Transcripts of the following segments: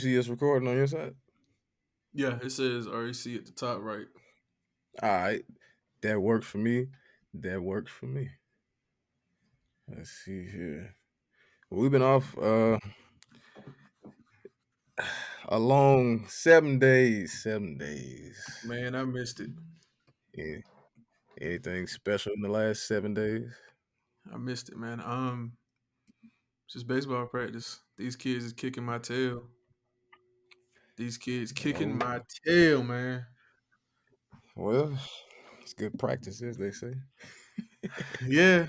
See us recording on your side? Yeah, it says REC at the top right. All right, that works for me. That works for me. Let's see here. Well, we've been off a long 7 days. 7 days. Man, I missed it. Yeah. Anything special in the last 7 days? I missed it, man. Just baseball practice. These kids is kicking my tail. These kids kicking Oh, my tail, man. well, it's good practice, as they say. Yeah,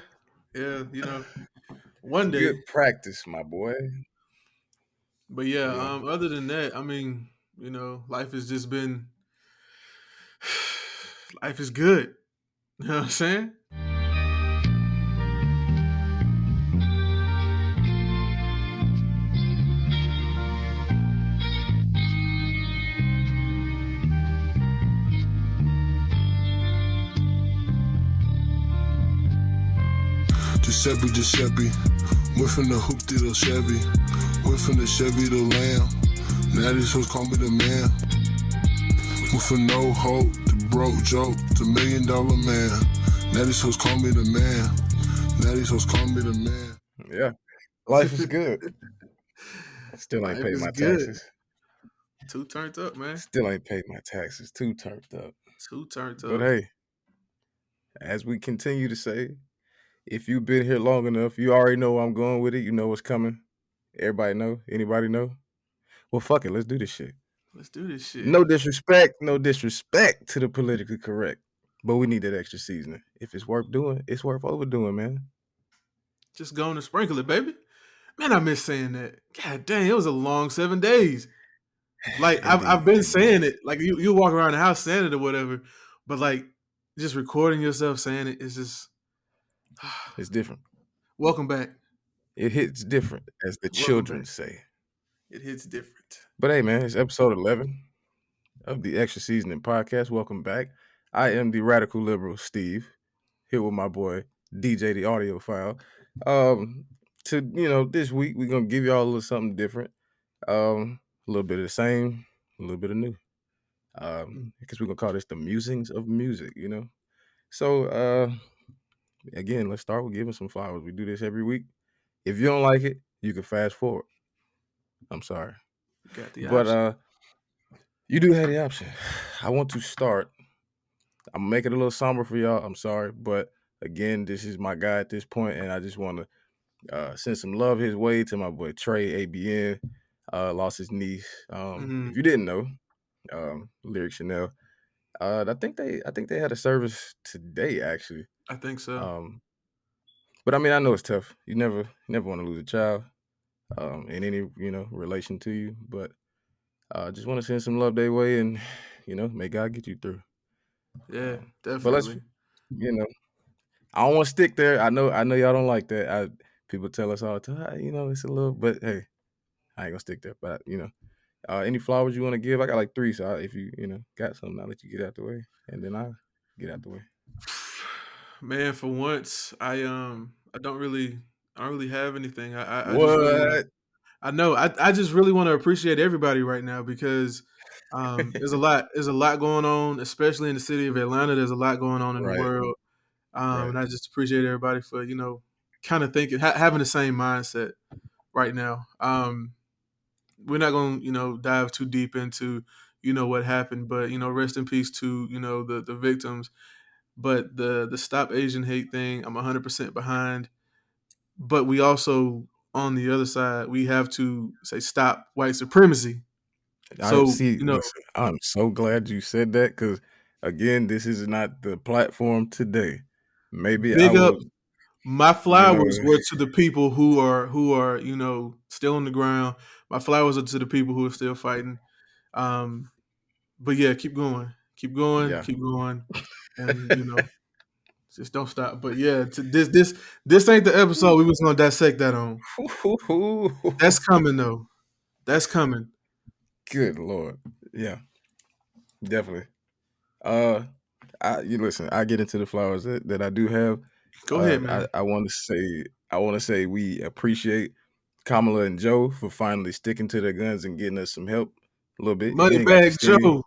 yeah. It's One day. good practice, my boy. But yeah, Yeah. other than that, I mean, life has just been life is good. You know what I'm saying? Giuseppe, went from the hoop to the Chevy, went from the Chevy to Lamb. Now these hoes call me the man. Went from no hope to broke joke to $1 million man. Now these hoes call me the man. Now these hoes call me the man. Yeah. Life is good. Still ain't Life paid is my good. taxes. Too turned up, man. Still ain't paid my taxes. Too turned up. Too turned But up. hey, as we continue to say, if you've been here long enough, you already know where I'm going with it. You know what's coming. Everybody know? Anybody know? Well, fuck it. Let's do this shit. Let's do this shit. No disrespect to the politically correct. But we need that extra seasoning. If it's worth doing, it's worth overdoing, man. Just going to sprinkle it, baby. Man, I miss saying that. God dang, it was a long 7 days. Like I've Indeed, been indeed. saying it. Like you walk around the house saying it or whatever, but like just recording yourself saying it is just It's different. welcome back. It hits different, as the Welcome children back. say. It hits different. But hey, man, it's episode 11 of the Extra Seasoning Podcast. Welcome back. I am the radical liberal Steve, here with my boy DJ the Audiophile. This week we're gonna give y'all a little something different. A little bit of the same, a little bit of new. Mm. Because we're gonna call this the musings of music. So again, let's start with giving some flowers. We do this every week. If you don't like it, you can fast forward. I'm sorry. You got the But option. you do have the option. I want to start. I'm making it a little somber for y'all. I'm sorry. But again, this is my guy at this point, and I just want to send some love his way to my boy Trey ABN. Lost his niece. If you Mm, didn't know, Lyric Chanel. I think they had a service today actually. I think so. Um, but I mean, I know it's tough. You never want to lose a child in any relation to you. But I just want to send some love their way, and may God get you through. Yeah, But let's definitely. you know, I don't want to stick there. I know y'all don't like that. People tell us all the time, it's a little, but hey, I ain't gonna stick there. But any flowers you want to give? I got like three. So if you got something, I'll let you get out the way, and then I'll get out the way. Man, for once, I don't really have anything. I just really want to. What? I know. I just really want to appreciate everybody right now because there's a lot going on, especially in the city of Atlanta. There's a lot going on in the Right, world, right. and I just appreciate everybody for kind of thinking, having the same mindset right now. We're not going to dive too deep into what happened, but rest in peace to the victims. But the stop Asian hate thing, I'm 100% behind. But we also, on the other side, we have to say stop white supremacy. I So, see. Listen, I'm so glad you said that because, again, this is not the platform today. Maybe I big up. will, My you know, flowers were to the people who are still on the ground. My flowers are to the people who are still fighting. Um, but yeah, keep going, yeah. keep going, and just don't stop. But yeah, to this ain't the episode we was gonna dissect that on. That's coming though. That's coming. Good Lord. Yeah, definitely. Uh, you listen. I get into the flowers that I do have. Go ahead, man. I want to say we appreciate Kamala and Joe for finally sticking to their guns and getting us some help a little bit. You ain't got the Moneybag stimmy. Joe.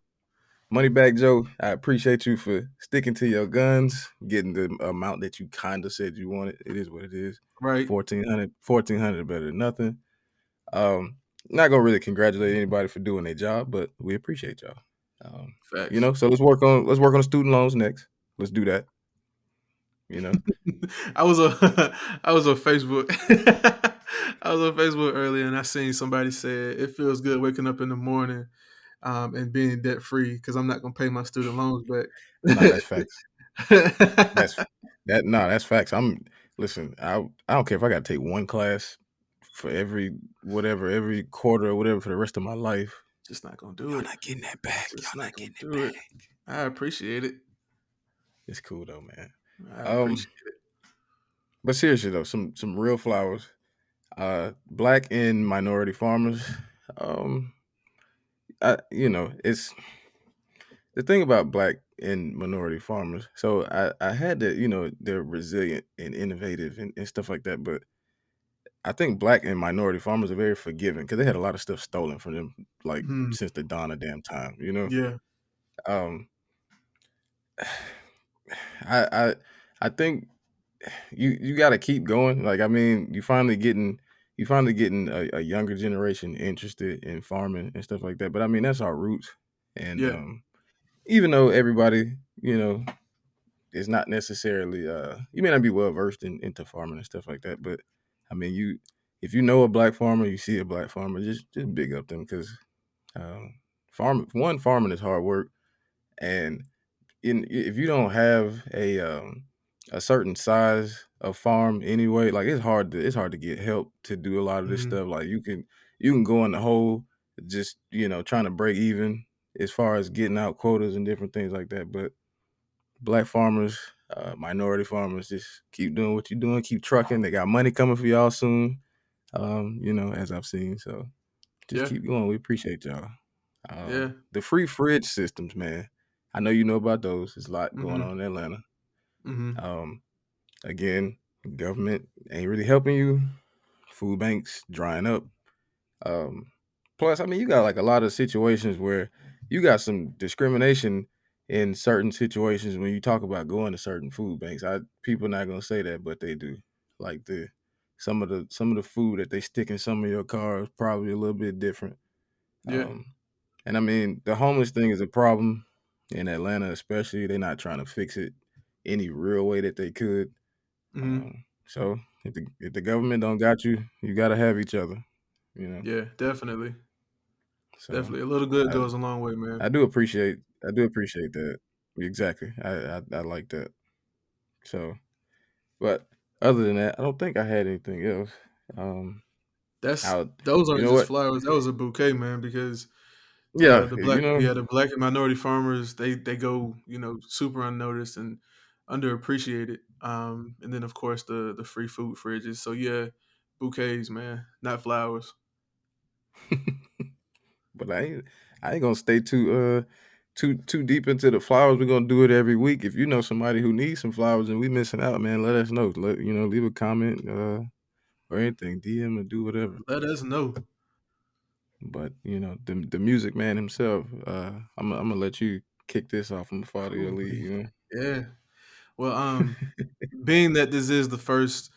Moneybag Joe, I appreciate you for sticking to your guns, getting the amount that you kind of said you wanted. It is what it is. Right. 1,400 better than nothing. Not gonna really congratulate anybody for doing their job, but we appreciate y'all. Facts. So let's work on the student loans next. Let's do that. I was on Facebook. I was on Facebook earlier, and I seen somebody say it feels good waking up in the morning and being debt free because I'm not gonna pay my student loans back. Nah, that's facts. That's facts. Listen. I don't care if I got to take one class for every quarter or whatever for the rest of my life. Just not gonna do Y'all it. not getting that back. Just Y'all not not getting gonna it do back. it. I appreciate it. It's cool though, man. I appreciate it. But seriously though, some real flowers. Black and minority farmers. It's the thing about black and minority farmers. So I had to, they're resilient and innovative and stuff like that. But I think black and minority farmers are very forgiving because they had a lot of stuff stolen from them, like since the dawn of damn time. Yeah. Um, I think you got to keep going. Like, I mean, you finally getting a younger generation interested in farming and stuff like that. But I mean, that's our roots. And Yeah. even though everybody, is not necessarily, you may not be well versed into farming and stuff like that. But I mean, if you know a black farmer, you see a black farmer, just big up them because farming is hard work, and if you don't have a certain size of farm anyway, like it's hard to get help to do a lot of this stuff. Like you can go in the hole just trying to break even as far as getting out quotas and different things like that. But black farmers, minority farmers, just keep doing what you're doing, keep trucking. They got money coming for y'all soon. As I've seen. So just keep going. We appreciate y'all. Yeah. The free fridge systems, man. I know you know about those. There's a lot going on in Atlanta. Again, government ain't really helping you. Food banks drying up. Plus, I mean, you got like a lot of situations where you got some discrimination in certain situations when you talk about going to certain food banks. People not gonna say that, but they do. Like some of the food that they stick in some of your cars probably a little bit different. Yeah. And I mean, the homeless thing is a problem in Atlanta, especially. They're not trying to fix it any real way that they could. So if the government don't got you, you got to have each other. Yeah, definitely. So Definitely. A little good goes a long way, man. I do appreciate that. Exactly. I like that. So, but other than that, I don't think I had anything else. Those aren't just what? flowers. That was a bouquet, man, because Yeah, the black and minority farmers, they go, super unnoticed and underappreciated. And then of course the free food fridges. So yeah, bouquets, man, not flowers. But I ain't gonna stay too deep into the flowers. We're gonna do it every week. If you know somebody who needs some flowers and we missing out, man, let us know. Leave a comment or anything, DM or do whatever. Let us know. But the music man himself, I'm gonna let you kick this off. I'm gonna follow your lead. Yeah. Well, being that this is the first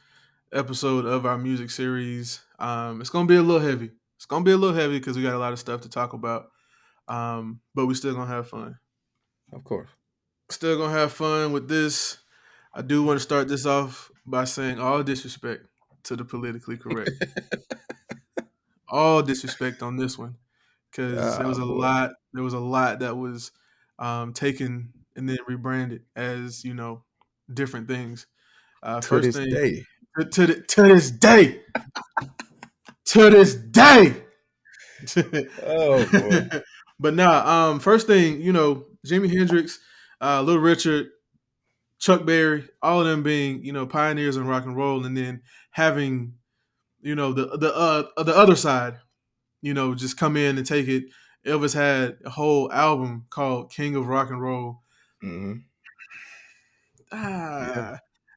episode of our music series, it's gonna be a little heavy. It's gonna be a little heavy because we got a lot of stuff to talk about. But we still gonna have fun. Of course. Still gonna have fun with this. I do want to start this off by saying all disrespect to the politically correct. All disrespect on this one, because there was a lot. There was a lot that was taken and then rebranded as different things. To this day. To this day, to this day. Oh boy. But now, first thing, Jimi Hendrix, Little Richard, Chuck Berry, all of them being, pioneers in rock and roll, and then having, the other side, just come in and take it. Elvis had a whole album called King of Rock and Roll. Mm-hmm.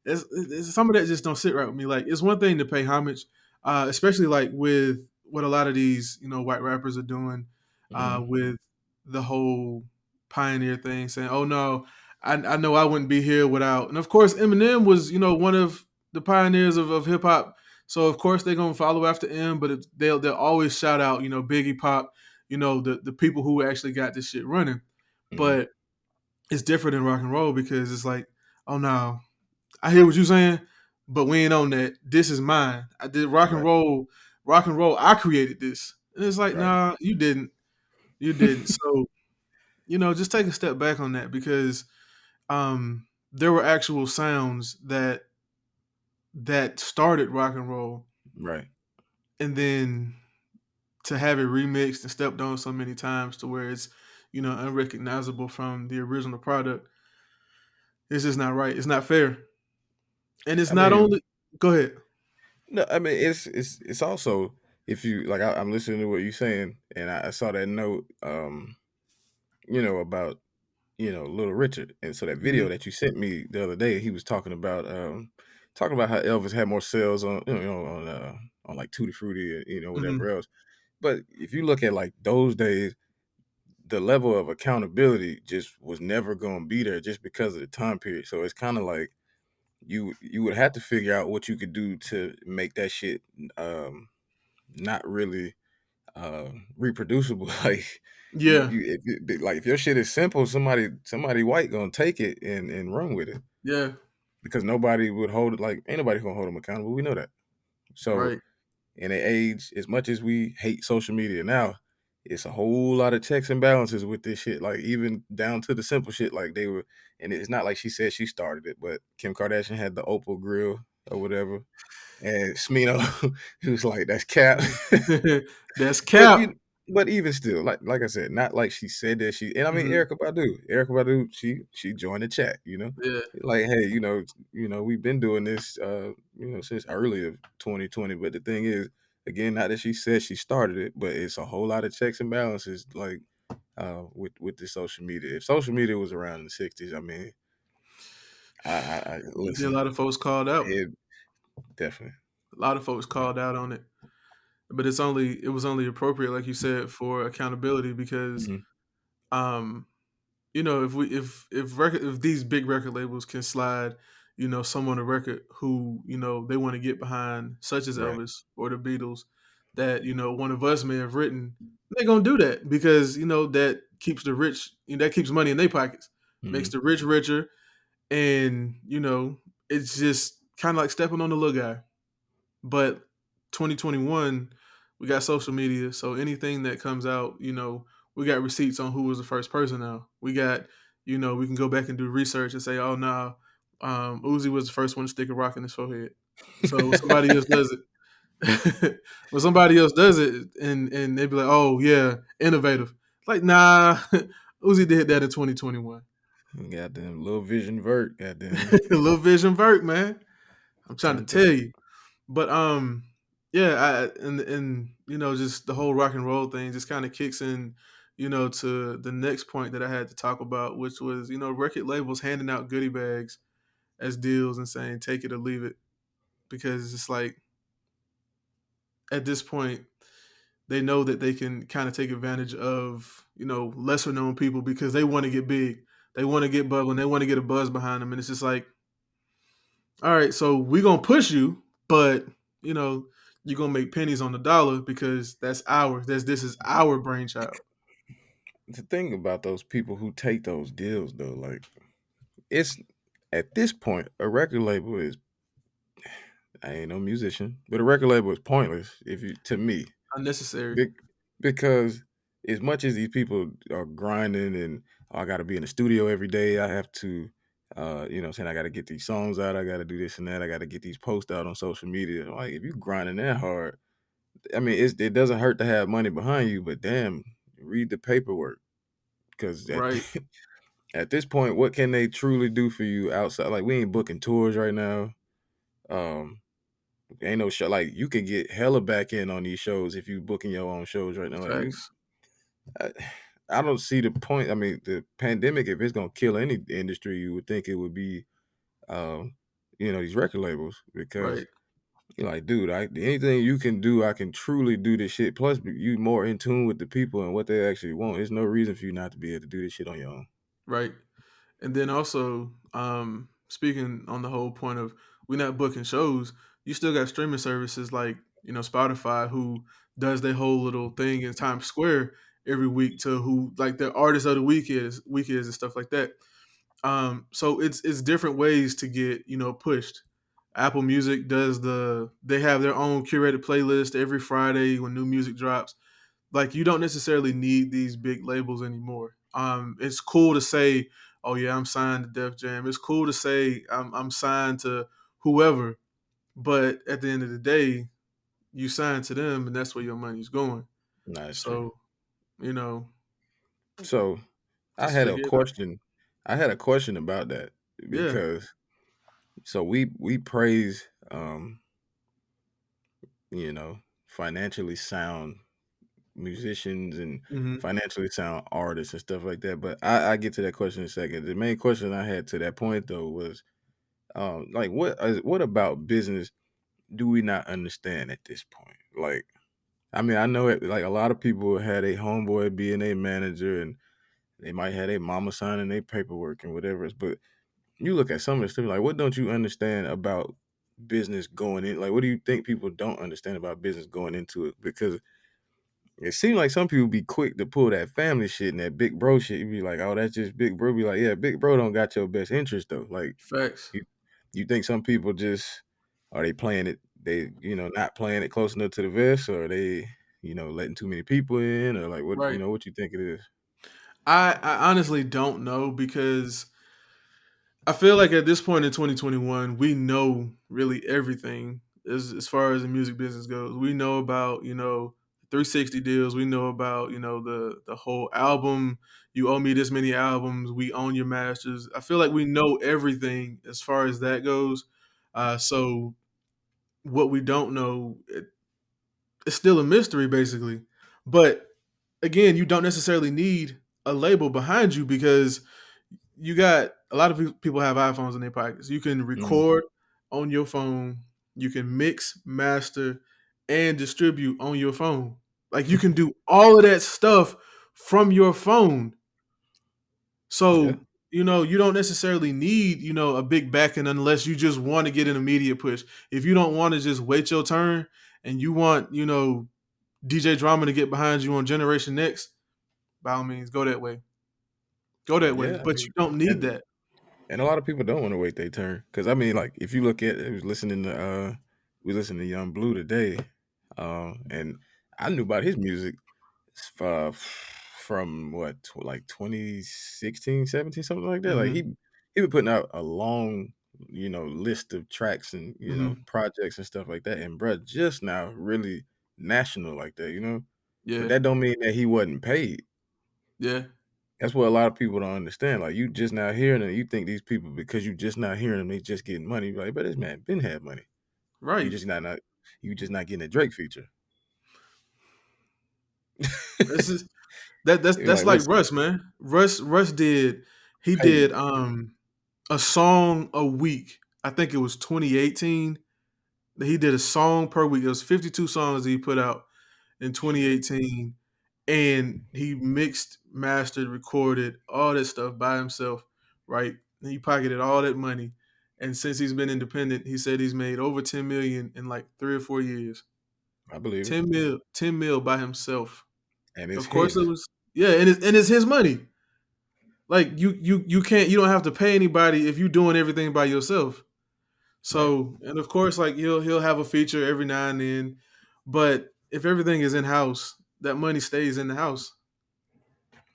It's some of that just don't sit right with me. Like, it's one thing to pay homage, especially like with what a lot of these white rappers are doing Mhm. with the whole pioneer thing, saying, "Oh no, I know I wouldn't be here without." And of course, Eminem was one of the pioneers of hip hop, so of course they're gonna follow after M. But they'll always shout out Biggie, Pop, the people who actually got this shit running. Mhm. But it's different in rock and roll because it's like, oh no, I hear what you're saying, but we ain't on that. This is mine. I did rock and Right. roll, rock and roll. I created this. And it's like, Right. nah, you didn't. You didn't. So, just take a step back on that because there were actual sounds that started rock and roll, Right. and then to have it remixed and stepped on so many times to where it's, unrecognizable from the original product. It's just not right. It's not fair. And it's I not mean, only go ahead. no, I mean it's also if you like I'm listening to what you're saying and I saw that note about Little Richard. And so that video Mhm, that you sent me the other day, he was talking about how Elvis had more sales on on like Tutti Frutti and mhm. whatever else. But if you look at like those days, the level of accountability just was never going to be there just because of the time period. So it's kind of like you would have to figure out what you could do to make that shit um not really reproducible. Like Yeah, like if your shit is simple, somebody white gonna take it and run with it yeah, because nobody would hold it. Like ain't nobody gonna hold them accountable. We know that. So right. in an age, as much as we hate social media now, it's a whole lot of checks and balances with this shit. Like even down to the simple shit, like they were, and it's not like she said she started it, but Kim Kardashian had the Opal grill or whatever, and Smino, he was like, "That's cap." That's But cap. but even still, like I said, not like she said that she and I mean Mhm. Erica Badu, she joined the chat, Yeah, like, hey, we've been doing this, since early of 2020. But the thing is, again, not that she said she started it, but it's a whole lot of checks and balances, like with the social media. If social media was around in the '60s, I mean, I it'd be a listen, lot of folks called out. it definitely. A lot of folks called out on it, but it was only appropriate, like you said, for accountability because, Mhm. um, if these big record labels can slide, someone a record who they want to get behind, such as Right. Elvis or the Beatles, that one of us may have written, they're gonna do that because that keeps the rich, that keeps money in their pockets, makes Hmm. the rich richer, and it's just kind of like stepping on the little guy. But 2021, we got social media, so anything that comes out, we got receipts on who was the first person now. We got, we can go back and do research and say, oh no, Uzi was the first one to stick a rock in his forehead. So somebody else does it. When somebody else does it, and they be like, oh yeah, innovative. Like nah, Uzi did that in 2021. Goddamn, little Vision Vert, goddamn, Lil Vision Vert, man. I'm trying to same tell thing. you. But yeah, and just the whole rock and roll thing just kind of kicks in, to the next point that I had to talk about, which was record labels handing out goodie bags as deals and saying take it or leave it, because it's like at this point they know that they can kind of take advantage of lesser known people because they want to get big, they want to get bubbling, they want to get a buzz behind them, and it's just like, all right, so we're gonna push you, but you know, you're gonna make pennies on the dollar because that's ours. This is our brainchild. The thing about those people who take those deals, though, like it's at this point, a record label is I ain't no musician, but a record label is pointless if you to me. Unnecessary. Be- because as much as these people are grinding and I got to be in the studio every day, I have to, saying I got to get these songs out, I got to do this and that, I got to get these posts out on social media. Like if you grinding that hard, I mean, it doesn't hurt to have money behind you, but damn, read the paperwork because Right. at this point, what can they truly do for you outside? Like we ain't booking tours right now. Um, ain't no show like you can get hella back in on these shows if you booking your own shows right now. Like you Facts. I, I don't see the point. I mean, the pandemic, if it's gonna kill any industry, you would think it would be, these record labels because Right. You're like, dude, anything you can do, I can truly do this shit. Plus, you more in tune with the people and what they actually want. There's no reason for you not to be able to do this shit on your own. Right. And then also, speaking on the whole point of we're not booking shows, you still got streaming services like, Spotify, who does their whole little thing in Times Square every week to who like the artist of the week is and stuff like that. So it's different ways to get, pushed. Apple Music they have their own curated playlist every Friday when new music drops. Like, you don't necessarily need these big labels anymore. It's cool to say, "Oh yeah, I'm signed to Def Jam." It's cool to say I'm signed to whoever, but at the end of the day, you signed to them, and that's where your money's going. That's true. So, you know, So I just had a figure it out. question. I had a question about that Yeah. because so we praise financially sound musicians and Hmm. financially sound artists and stuff like that. But I get to that question in a second. The main question I had to that point though was like what about business do we not understand at this point? Like I mean I know it like a lot of people had a homeboy being a manager and they might have their mama signing their paperwork and whatever. But you look at some of the stuff like what don't you understand about business going in? Like what do you think people don't understand about business going into it? Because it seems like some people be quick to pull that family shit and that big bro shit. You be like, oh, that's just big bro. Be like, yeah, big bro don't got your best interest though. Like, Facts. you, you think some people just are they playing it? They not playing it close enough to the vest, or are they letting too many people in, or like what Right. what you think it is? I honestly don't know because I feel like at this point in 2021, we know really everything as far as the music business goes. We know about 360 deals. We know about the whole album. You owe me this many albums. We own your masters. I feel like we know everything as far as that goes. So what we don't know, it's still a mystery, basically. But again, you don't necessarily need a label behind you because you got a lot of people have iPhones in their pockets. You can Mhm. record on your phone, you can mix, master, and distribute on your phone. Like, you can do all of that stuff from your phone. Yeah, So, you don't necessarily need, a big backing unless you just want to get an immediate push. If you don't want to just wait your turn and you want, DJ Drama to get behind you on Generation Next, by all means, go that way. Go that way. yeah. I But you mean, don't need and that. and a lot of people don't want to wait their turn because I mean, like if you look at, I was listening to we listened to Young Blue today, and I knew about his music from what like 2016, 17, something like that. Like Hmm. he been putting out a long list of tracks and Hmm. projects and stuff like that, and bruh just now really national like that. But Yeah. that don't mean that he wasn't paid. Yeah. That's what a lot of people don't understand. Like you just now hearing them, you think these people because you just not hearing them, they just getting money. You like, but this man been had money. You Right. just not you just not getting a Drake feature. This is that's You're that's like, like listen, Russ, man. Russ did he pay me. did a song a week. I think it was 2018. He did a song per week. It was 52 songs he put out in Shit. 2018. And he mixed, mastered, recorded all that stuff by himself, right? And he pocketed all that money. And since he's been independent, he said he's made over 10 million in like 3 or 4 years. I believe it. 10 mil by himself. And it's Of course it his. was, yeah, and it's his money. Like, you don't have to pay anybody if you're doing everything by yourself. Right. So, and of course, like, he'll have a feature every now and then, but if everything is in house, that money stays in the house.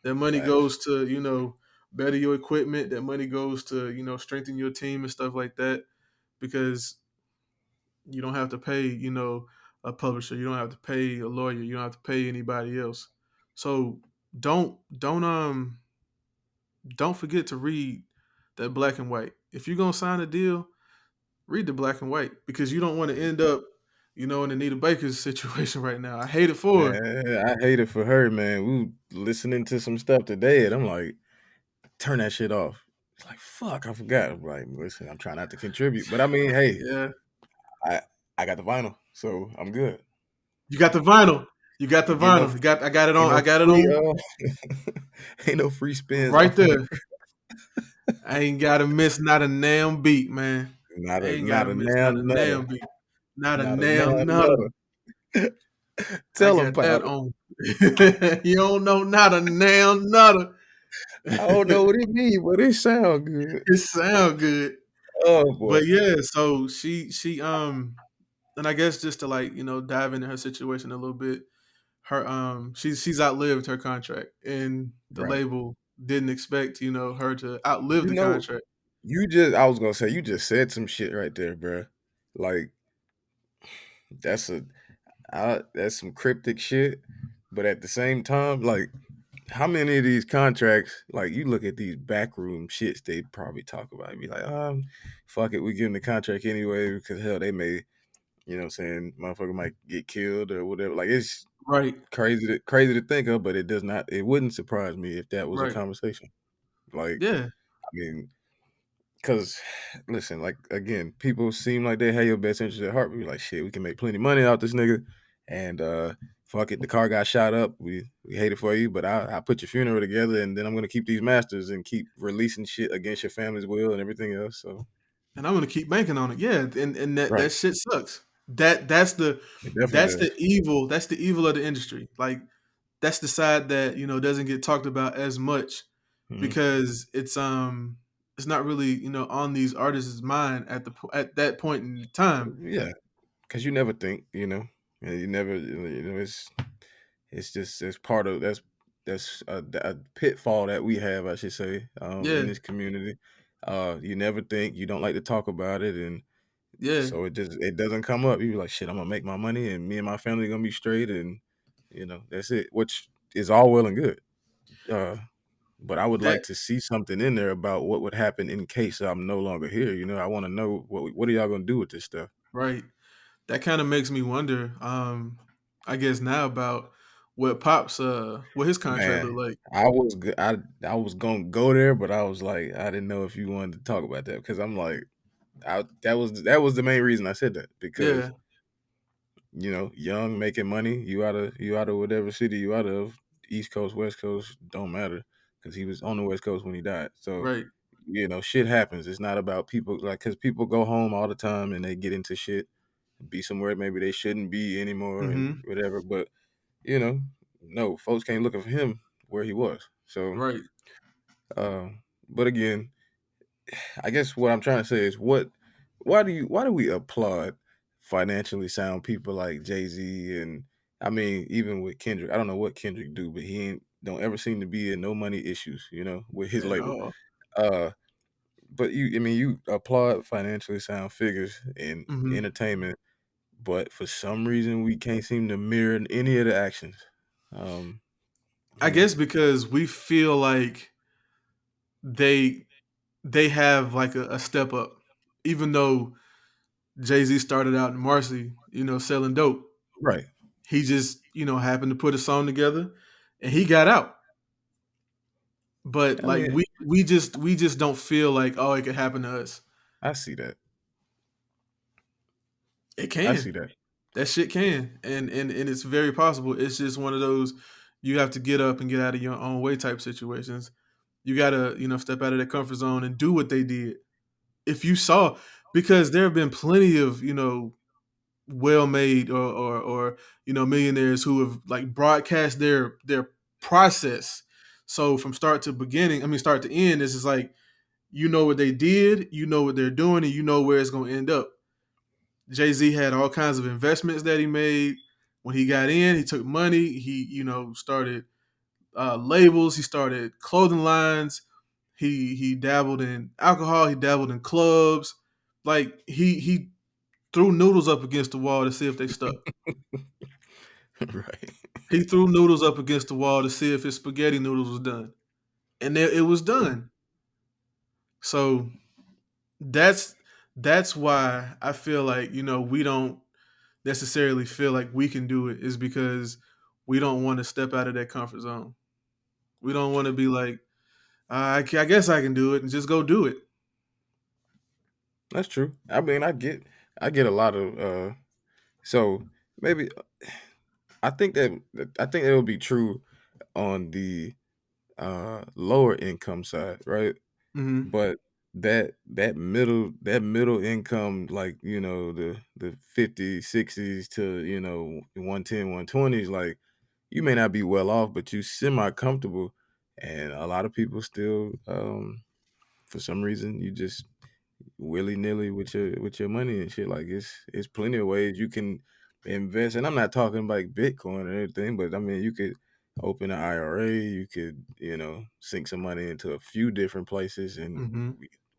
That money Facts. goes to, better your equipment. That money goes to, strengthen your team and stuff like that, because you don't have to pay, a publisher. You don't have to pay a lawyer. You don't have to pay anybody else. So don't forget to read that black and white. If you're gonna sign a deal, read the black and white, because you don't want to end up, in Anita Baker's situation right now. I hate it for her. Man, I hate it for her, man. We were listening to some stuff today, and I'm like, turn that shit off. It's like, fuck, I forgot. I'm like, listen, I'm trying not to contribute, but I mean, hey, Yeah. I I got the vinyl, so I'm good. You got the vinyl. You got the Ain't no, vinyl. I got it ain't on. no I got it free, on ain't no free spins right off of there. I ain't gotta miss not a damn beat, man. I ain't not gotta a miss now not a nutter, damn beat. Not a not a now damn nutter. nutter. I Tell him, got that powder. on. You don't know not a damn nutter. I don't know what it means, but it sound good. It sound good. Oh boy, But yeah, so she and I guess just to like, dive into her situation a little bit, her she's outlived her contract and the right. label didn't expect, her to outlive You the know, contract. I was gonna say, you just said some shit right there, bro. Like that's that's some cryptic shit, but at the same time, like how many of these contracts, like you look at these backroom shits they probably talk about and be like, fuck it, we give them the contract anyway because hell, they may, you know what I'm saying, motherfucker might get killed or whatever. Like it's Right, crazy to think of, but it wouldn't surprise me if that was a right. conversation. Like, Yeah, I mean, because listen, like again, people seem like they have your best interest at heart. We be like, shit, we can make plenty of money out this nigga, and fuck it, the car got shot up. We hate it for you, but I put your funeral together, and then I'm gonna keep these masters and keep releasing shit against your family's will and everything else. So and I'm gonna keep banking on it. Yeah, and that right, shit sucks. That's the it definitely that's the does. evil. That's the evil of the industry. Like that's the side that doesn't get talked about as much Mhm. because it's not really on these artists' mind at that point in time. Yeah, because you never think, and you never, it's just it's part of that's a pitfall that we have, I should say, in Yeah, this community. You never think, you don't like to talk about it, and yeah, so it doesn't come up. You be like, shit, I'm gonna make my money, and me and my family gonna be straight, and that's it. Which is all well and good. Uh, but I would that like to see something in there about what would happen in case I'm no longer here. I want to know what are y'all gonna do with this stuff. right. That kind of makes me wonder. I guess now about what his contract Man, looked like. I was gonna go there, but I was like, I didn't know if you wanted to talk about that because I'm like, that was the main reason I said that because Yeah, young making money, you out of whatever city you out of, East Coast, West Coast, don't matter because he was on the West Coast when he died. So right. shit happens. It's not about people like because people go home all the time and they get into shit, be somewhere maybe they shouldn't be anymore and Mm-hmm. whatever, but you know, no, folks can't look for him where he was. So, Right. uh, but again, I guess what I'm trying to say is why do we applaud financially sound people like Jay-Z and I mean even with Kendrick, I don't know what Kendrick do, but he ain't don't ever seem to be in no money issues, with his At label. all. Uh, but you applaud financially sound figures in Mm-hmm. entertainment, but for some reason we can't seem to mirror any of the actions. Um, I you know. guess because we feel like they they have like a step up, even though Jay Z started out in Marcy, selling dope. Right. He just happened to put a song together, and he got out. But I like mean, we just don't feel like it could happen to us. I see that. It I see can. that. That shit can, and it's very possible. It's just one of those you have to get up and get out of your own way type situations. You gotta step out of that comfort zone and do what they did. If you saw, because there have been plenty of well made or millionaires who have like broadcast their process. So from start to beginning, I mean start to end, this is like what they did, what they're doing, and you know where it's going to end up. Jay-Z had all kinds of investments that he made. When he got in, he took money. He, started labels. He started clothing lines. He dabbled in alcohol. He dabbled in clubs. Like he threw noodles up against the wall to see if they stuck. Right. He threw noodles up against the wall to see if his spaghetti noodles was done, and it was done. So that's that's why I feel like we don't necessarily feel like we can do it is because we don't want to step out of that comfort zone. We don't want to be like, I guess I can do it and just go do it. That's true. I mean, I get a lot of So maybe I think it would be true on the lower income side, right? Hmm. But that middle income, like, the 50s, 60s to, 110, 120s, like, you may not be well off, but you semi comfortable. And a lot of people still, for some reason, you just willy nilly with your money and shit. Like, it's plenty of ways you can invest, and I'm not talking like Bitcoin or anything, but I mean you could open an IRA, you could sink some money into a few different places, and Hmm.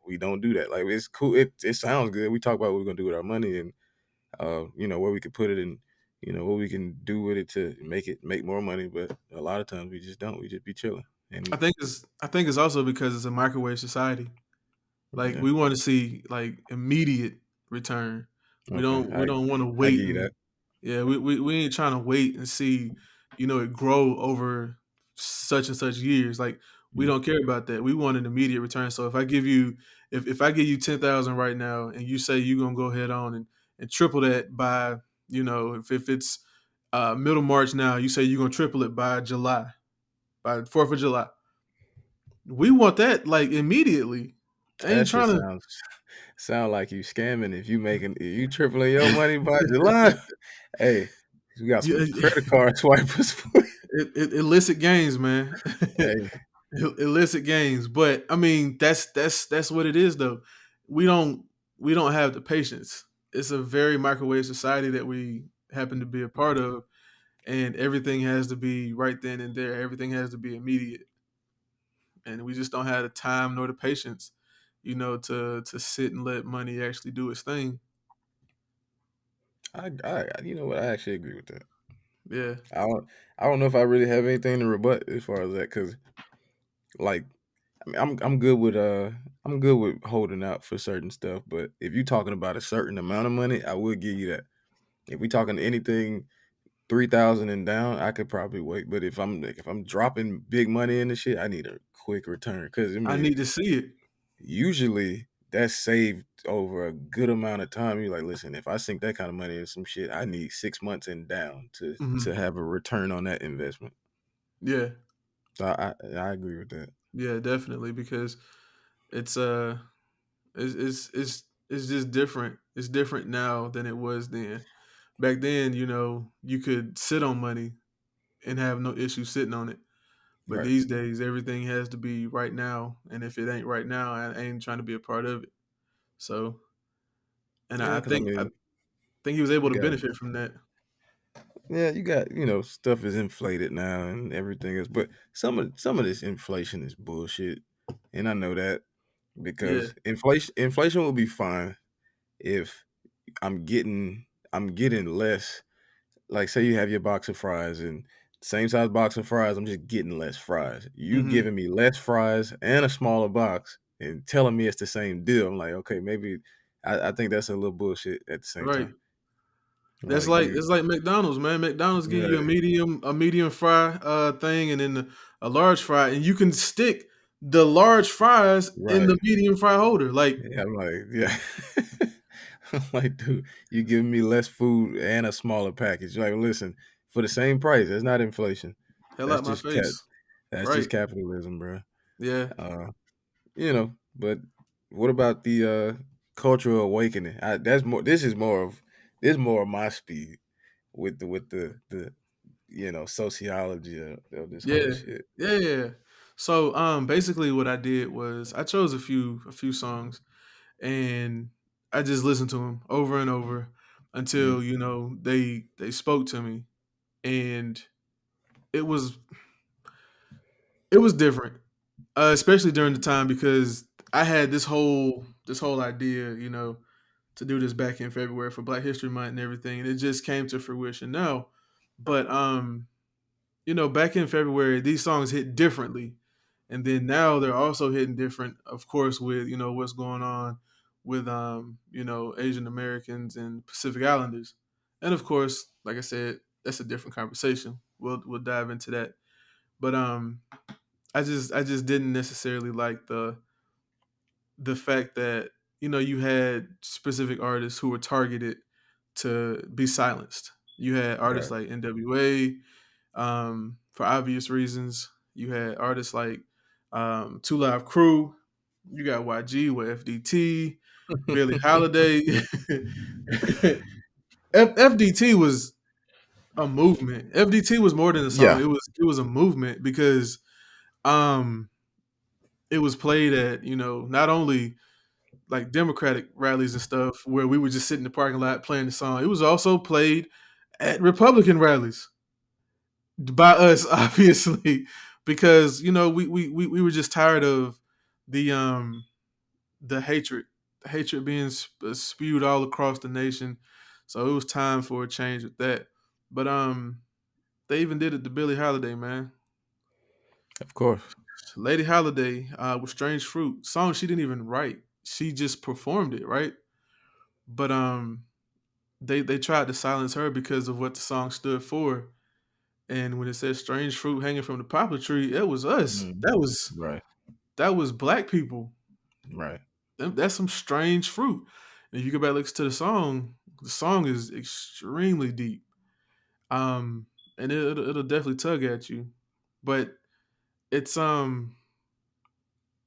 we don't do that. Like, it's cool. It sounds good. We talk about what we're gonna do with our money and where we could put it and what we can do with it to make more money, but a lot of times we just don't. We just be chilling and I think it's also because it's a microwave society. Like yeah. we want to see like immediate return. Okay, We don't want to I wait give you that. and yeah, we ain't trying to wait and see, it grow over such and such years. Like we Mm. don't care about that. We want an immediate return. So if I give you 10,000 right now and you say you're gonna go ahead on and triple that by, if it's middle March now, you say you're gonna triple it by July, by 4th of July. We want that like immediately. I ain't That shit trying to sound like you scamming if you tripling your money by July. Hey, we got some you, credit card swipers for you. illicit games, man. Hey, Illicit games. But I mean, that's what it is though. We don't we don't have the patience. It's a very microwave society that we happen to be a part of, and everything has to be right then and there. Everything has to be immediate. And we just don't have the time nor the patience, to sit and let money actually do its thing. you know what? I actually agree with that. Yeah. I don't I don't know if I really have anything to rebut as far as that, because like, I mean, I'm good with holding out for certain stuff, but if you're talking about a certain amount of money, I will give you that. If we talking anything 3,000 and down, I could probably wait. But if I'm dropping big money in the shit, I need a quick return. Because I I mean, need to see it. usually that's saved over a good amount of time. You're like, listen, if I sink that kind of money in some shit, I need 6 months and down to Hmm. have a return on that investment. Yeah. So I agree with that. Yeah, definitely because it's it's just different. It's different now than it was then. Back then, you could sit on money and have no issue sitting on it. But Right. these days, everything has to be right now, and if it ain't right now, I ain't trying to be a part of it. So, and Yeah, because I I mean, think he was able you to got benefit from that. yeah, you got stuff is inflated now and everything is, but some of this inflation is bullshit, and I know that Yeah. because inflation will be fine if I'm getting I'm getting less. Like, say you have your box of fries and same size box of fries, I'm just getting less fries. You Hmm. giving me less fries and a smaller box and telling me it's the same deal. I'm like, okay, maybe I think that's a little bullshit at the same Right. time. That's Like like you, it's like McDonald's, man. McDonald's give you right, a medium fry thing, and then a large fry, and you can stick the large fries in right. the medium fry holder. Like, Yeah, I'm like, yeah. I'm like, dude, you giving me less food and a smaller package. Like, listen, for the same price, that's not inflation. hell That's out my just cat. face. That's just Right. capitalism, bro. Yeah. Uh, but what about the cultural awakening? That's more. This is more of my speed with the sociology of this whole Yeah. shit. Yeah. Yeah. So basically what I did was I chose a few songs and I just listened to them over and over Mm, until, they spoke to me, and it was it was different. Especially during the time because I had this whole idea, to do this back in February for Black History Month and everything, and it just came to fruition now. But back in February, these songs hit differently, and then now they're also hitting different, of course, with what's going on with Asian Americans and Pacific Islanders, and of course, like I said, that's a different conversation. We'll dive into that, but I just didn't necessarily like the fact that you had specific artists who were targeted to be silenced. You had artists like NWA, for obvious reasons. You had artists like Two Live Crew. You got YG with FDT, Billie Holiday. FDT was a movement. FDT was more than a song. Yeah. It was a movement because it was played at, not only like Democratic rallies and stuff where we would just sit in the parking lot playing the song. It was also played at Republican rallies by us, obviously, because we were just tired of the hatred being spewed all across the nation. So it was time for a change with that. But they even did it to Billie Holiday, man. Of course. Lady Holiday with Strange Fruit, song she didn't even write. She just performed it, right? But they tried to silence her because of what the song stood for. And when it said strange fruit hanging from the poplar tree, it was us. Right. That was black people. Right. That's some strange fruit. And if you go back and listen to the song is extremely deep. And it'll definitely tug at you. But it's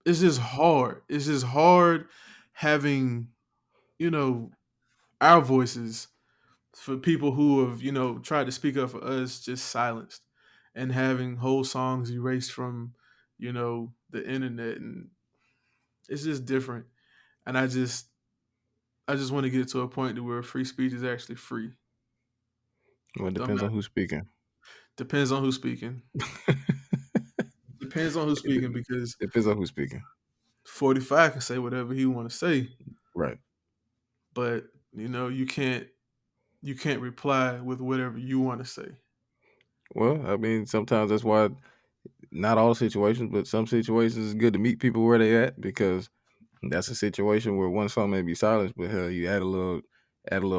just hard. It's just hard having, our voices for people who have, tried to speak up for us just silenced and having whole songs erased from, the internet. And it's just different. And I just want to get to a point to where free speech is actually free. Well, it depends on who's speaking. Depends on who's speaking. Depends on who's speaking because Depends on who's speaking. 45 can say whatever he want to say. Right. But, you can't reply with whatever you want to say. Well, I mean, sometimes that's why, not all situations, but some situations it's good to meet people where they at, because that's a situation where one song may be silenced, but hell, you add a little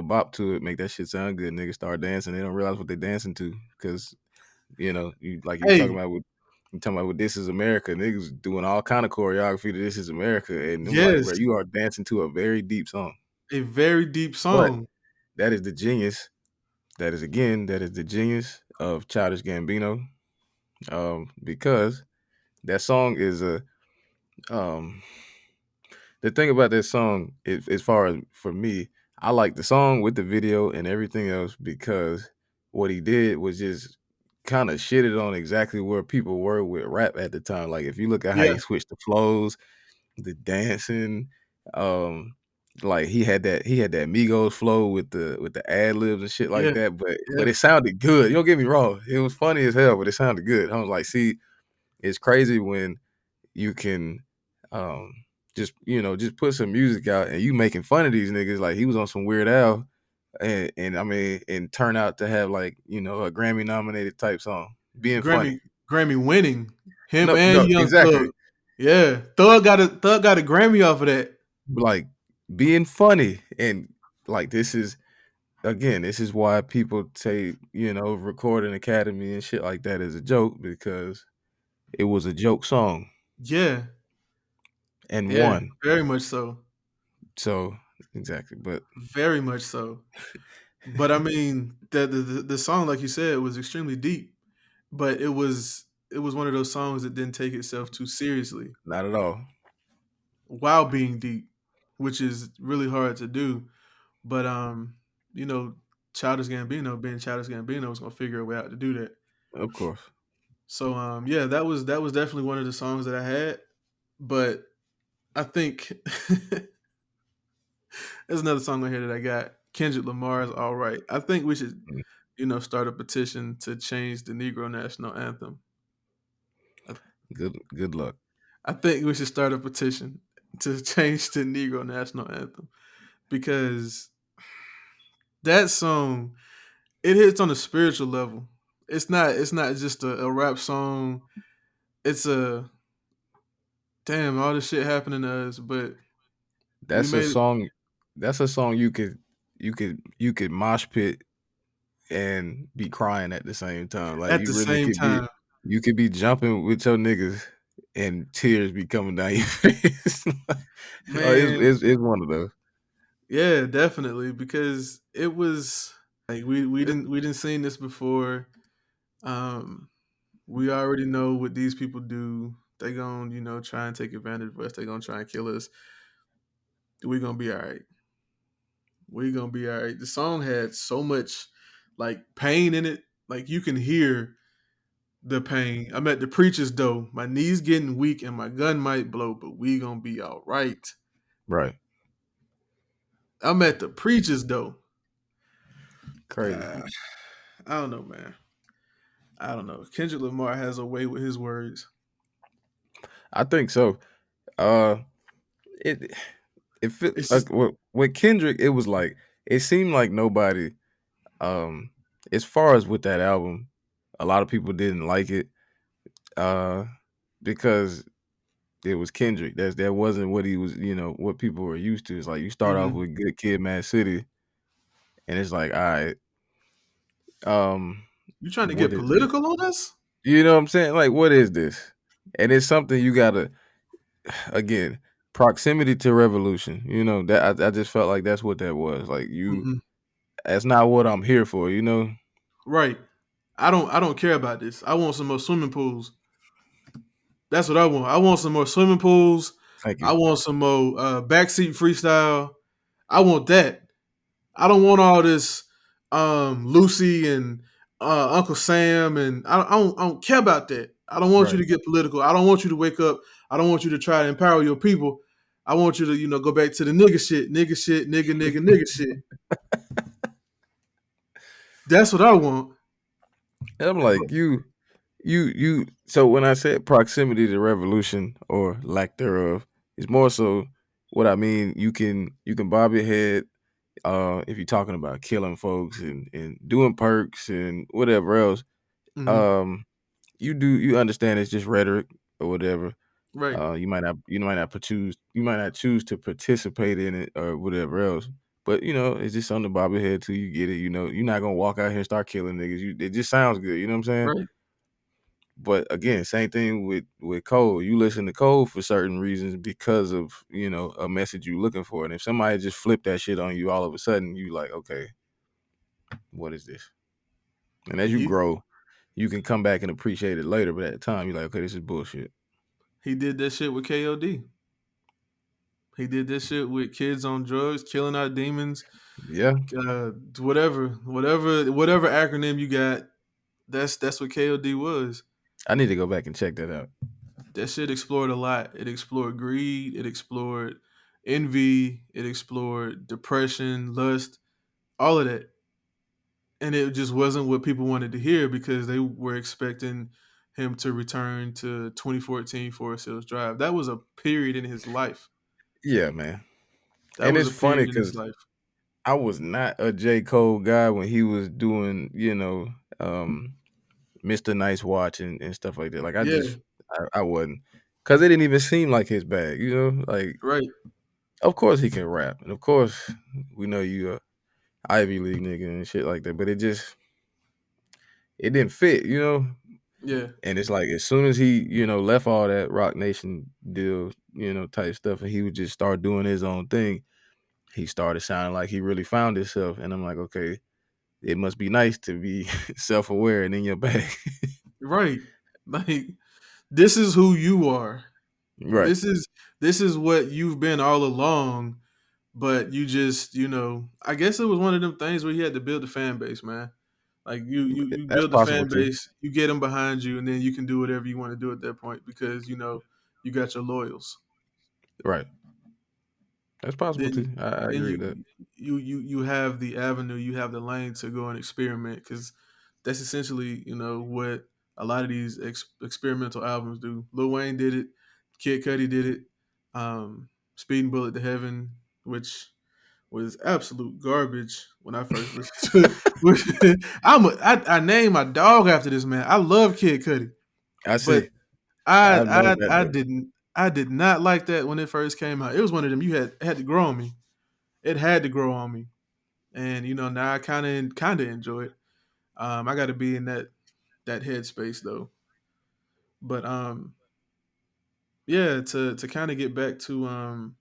bop to it, make that shit sound good. Niggas start dancing, they don't realize what they're dancing to, because you talking about with This Is America, niggas doing all kind of choreography to This Is America, and Yes. bro, you are dancing to a very deep song. A very deep song. But that is the genius. That is the genius of Childish Gambino, because that song is the thing about that song. As far as for me, I like the song with the video and everything else, because what he did was just kind of shitted on exactly where people were with rap at the time. Like if you look at how he switched the flows, the dancing, like he had that Migos flow with the ad libs and shit like that, but it sounded good. You don't get me wrong, it was funny as hell, but it sounded good. I was like, see, it's crazy when you can just put some music out and you making fun of these niggas. Like he was on some Weird Al, and I mean, and turn out to have like a Grammy nominated type song, being funny, Grammy winning, Young exactly. Thug. Yeah, Thug got a Grammy off of that. Like being funny, and like this is why people say Recording Academy and shit like that is a joke, because it was a joke song. Yeah. And won. Very much so. So exactly, but very much so. But I mean, the song, like you said, was extremely deep, but it was one of those songs that didn't take itself too seriously. Not at all. While being deep, which is really hard to do. But Childish Gambino, being Childish Gambino, was gonna figure a way out to do that. Of course. So that was definitely one of the songs that I had. But I think there's another song on here that I got. Kendrick Lamar's All Right. I think we should, start a petition to change the Negro National Anthem. Good luck. I think we should start a petition to change the Negro National Anthem, because that song, it hits on a spiritual level. It's not just a rap song. It's all this shit happening to us, but that's a song. That's a song you could mosh pit and be crying at the same time. Like at the same time, you could be jumping with your niggas and tears be coming down your face. Man, it's one of those. Yeah, definitely, because it was like we didn't seen this before. Um, we already know what these people do. They gonna try and take advantage of us. They gonna try and kill us. We gonna be all right. We gonna be all right. The song had so much like pain in it. Like you can hear the pain. I'm at the preacher's door. My knees getting weak and my gun might blow, but we gonna be all right. Right. I'm at the preacher's door. Crazy. I don't know, man. I don't know. Kendrick Lamar has a way with his words. I think so. Uh, it it fit It's like just with Kendrick. It was like it seemed like nobody. Um, as far as with that album, a lot of people didn't like it. Uh, because it was Kendrick. That wasn't what he was. What people were used to. It's like you start off mhm. with Good Kid, Mad City, and it's like, all right, um, You trying to what get is this? political on us? You know what I'm saying? Like, what is this? And it's something you gotta again proximity to revolution. That I just felt like that's what that was. Like you, Mhm. that's not what I'm here for. Right. I don't care about this. I want some more swimming pools. That's what I want. I want some more swimming pools. Thank I you. want some more backseat freestyle. I want that. I don't want all this Lucy and Uncle Sam and I don't care about that. I don't want you Right. to get political. I don't want you to wake up. I don't want you to try to empower your people. I want you to, go back to the nigga shit, nigga shit. That's what I want. And I'm like you. So when I said proximity to revolution or lack thereof, it's more so what I mean. You can bob your head if you're talking about killing folks and doing perks and whatever else. Mhm. Um, you understand it's just rhetoric or whatever. Right. You might not choose to participate in it or whatever else. But it's just something to bob your head till you get it. You're not gonna walk out here and start killing niggas. It just sounds good. You know what I'm saying? Right. But again, same thing with Cole. You listen to Cole for certain reasons because of a message you looking for. And if somebody just flipped that shit on you all of a sudden, you like, okay, what is this? And as And you he grow, you can come back and appreciate it later. But at the time, you're like, okay, this is bullshit. he did that shit with KOD. He did this shit with kids on drugs, killing our demons, Yeah, whatever acronym you got. That's what KOD was. I need to go back and check that out. That shit explored a lot. It explored greed. It explored envy. It explored depression, lust, all of that. And it just wasn't what people wanted to hear because they were expecting him to return to 2014 Forest Hills Drive. That was a period in his life. Yeah, man. That And was it's a funny period in his because life. I was not a J. Cole guy when he was doing, Mr. Nice Watch and stuff like that. Like Yeah, I wasn't. Cause it didn't even seem like his bag, Like, right. of course he can rap. And of course we know you a Ivy League nigga and shit like that. But it didn't fit. Yeah. And it's like as soon as he, left all that Rock Nation deal, type stuff, and he would just start doing his own thing, he started sounding like he really found himself. And I'm like, okay, it must be nice to be self aware and in your bag. Right. Like this is who you are. Right. This is what you've been all along, but you just, I guess it was one of them things where you had to build the fan base, man. Like you That's build the possible fan too. base, you get them behind you, and then you can do whatever you want to do at that point because you got your loyals. Right. That's possible too. Then I then agree with that. you have the avenue, you have the lane to go and experiment because that's essentially what a lot of these experimental albums do. Lil Wayne did it, Kid Cudi did it, Speeding Bullet to Heaven, which was absolute garbage when I first listened to it. I named my dog after this man. I love Kid Cudi, I but see. I've known that I though. didn't I did not like that when it first came out. It was one of them you had to grow on me. It had to grow on me, and now I kind of enjoy it. I got to be in that headspace though. But yeah, to kind of get back to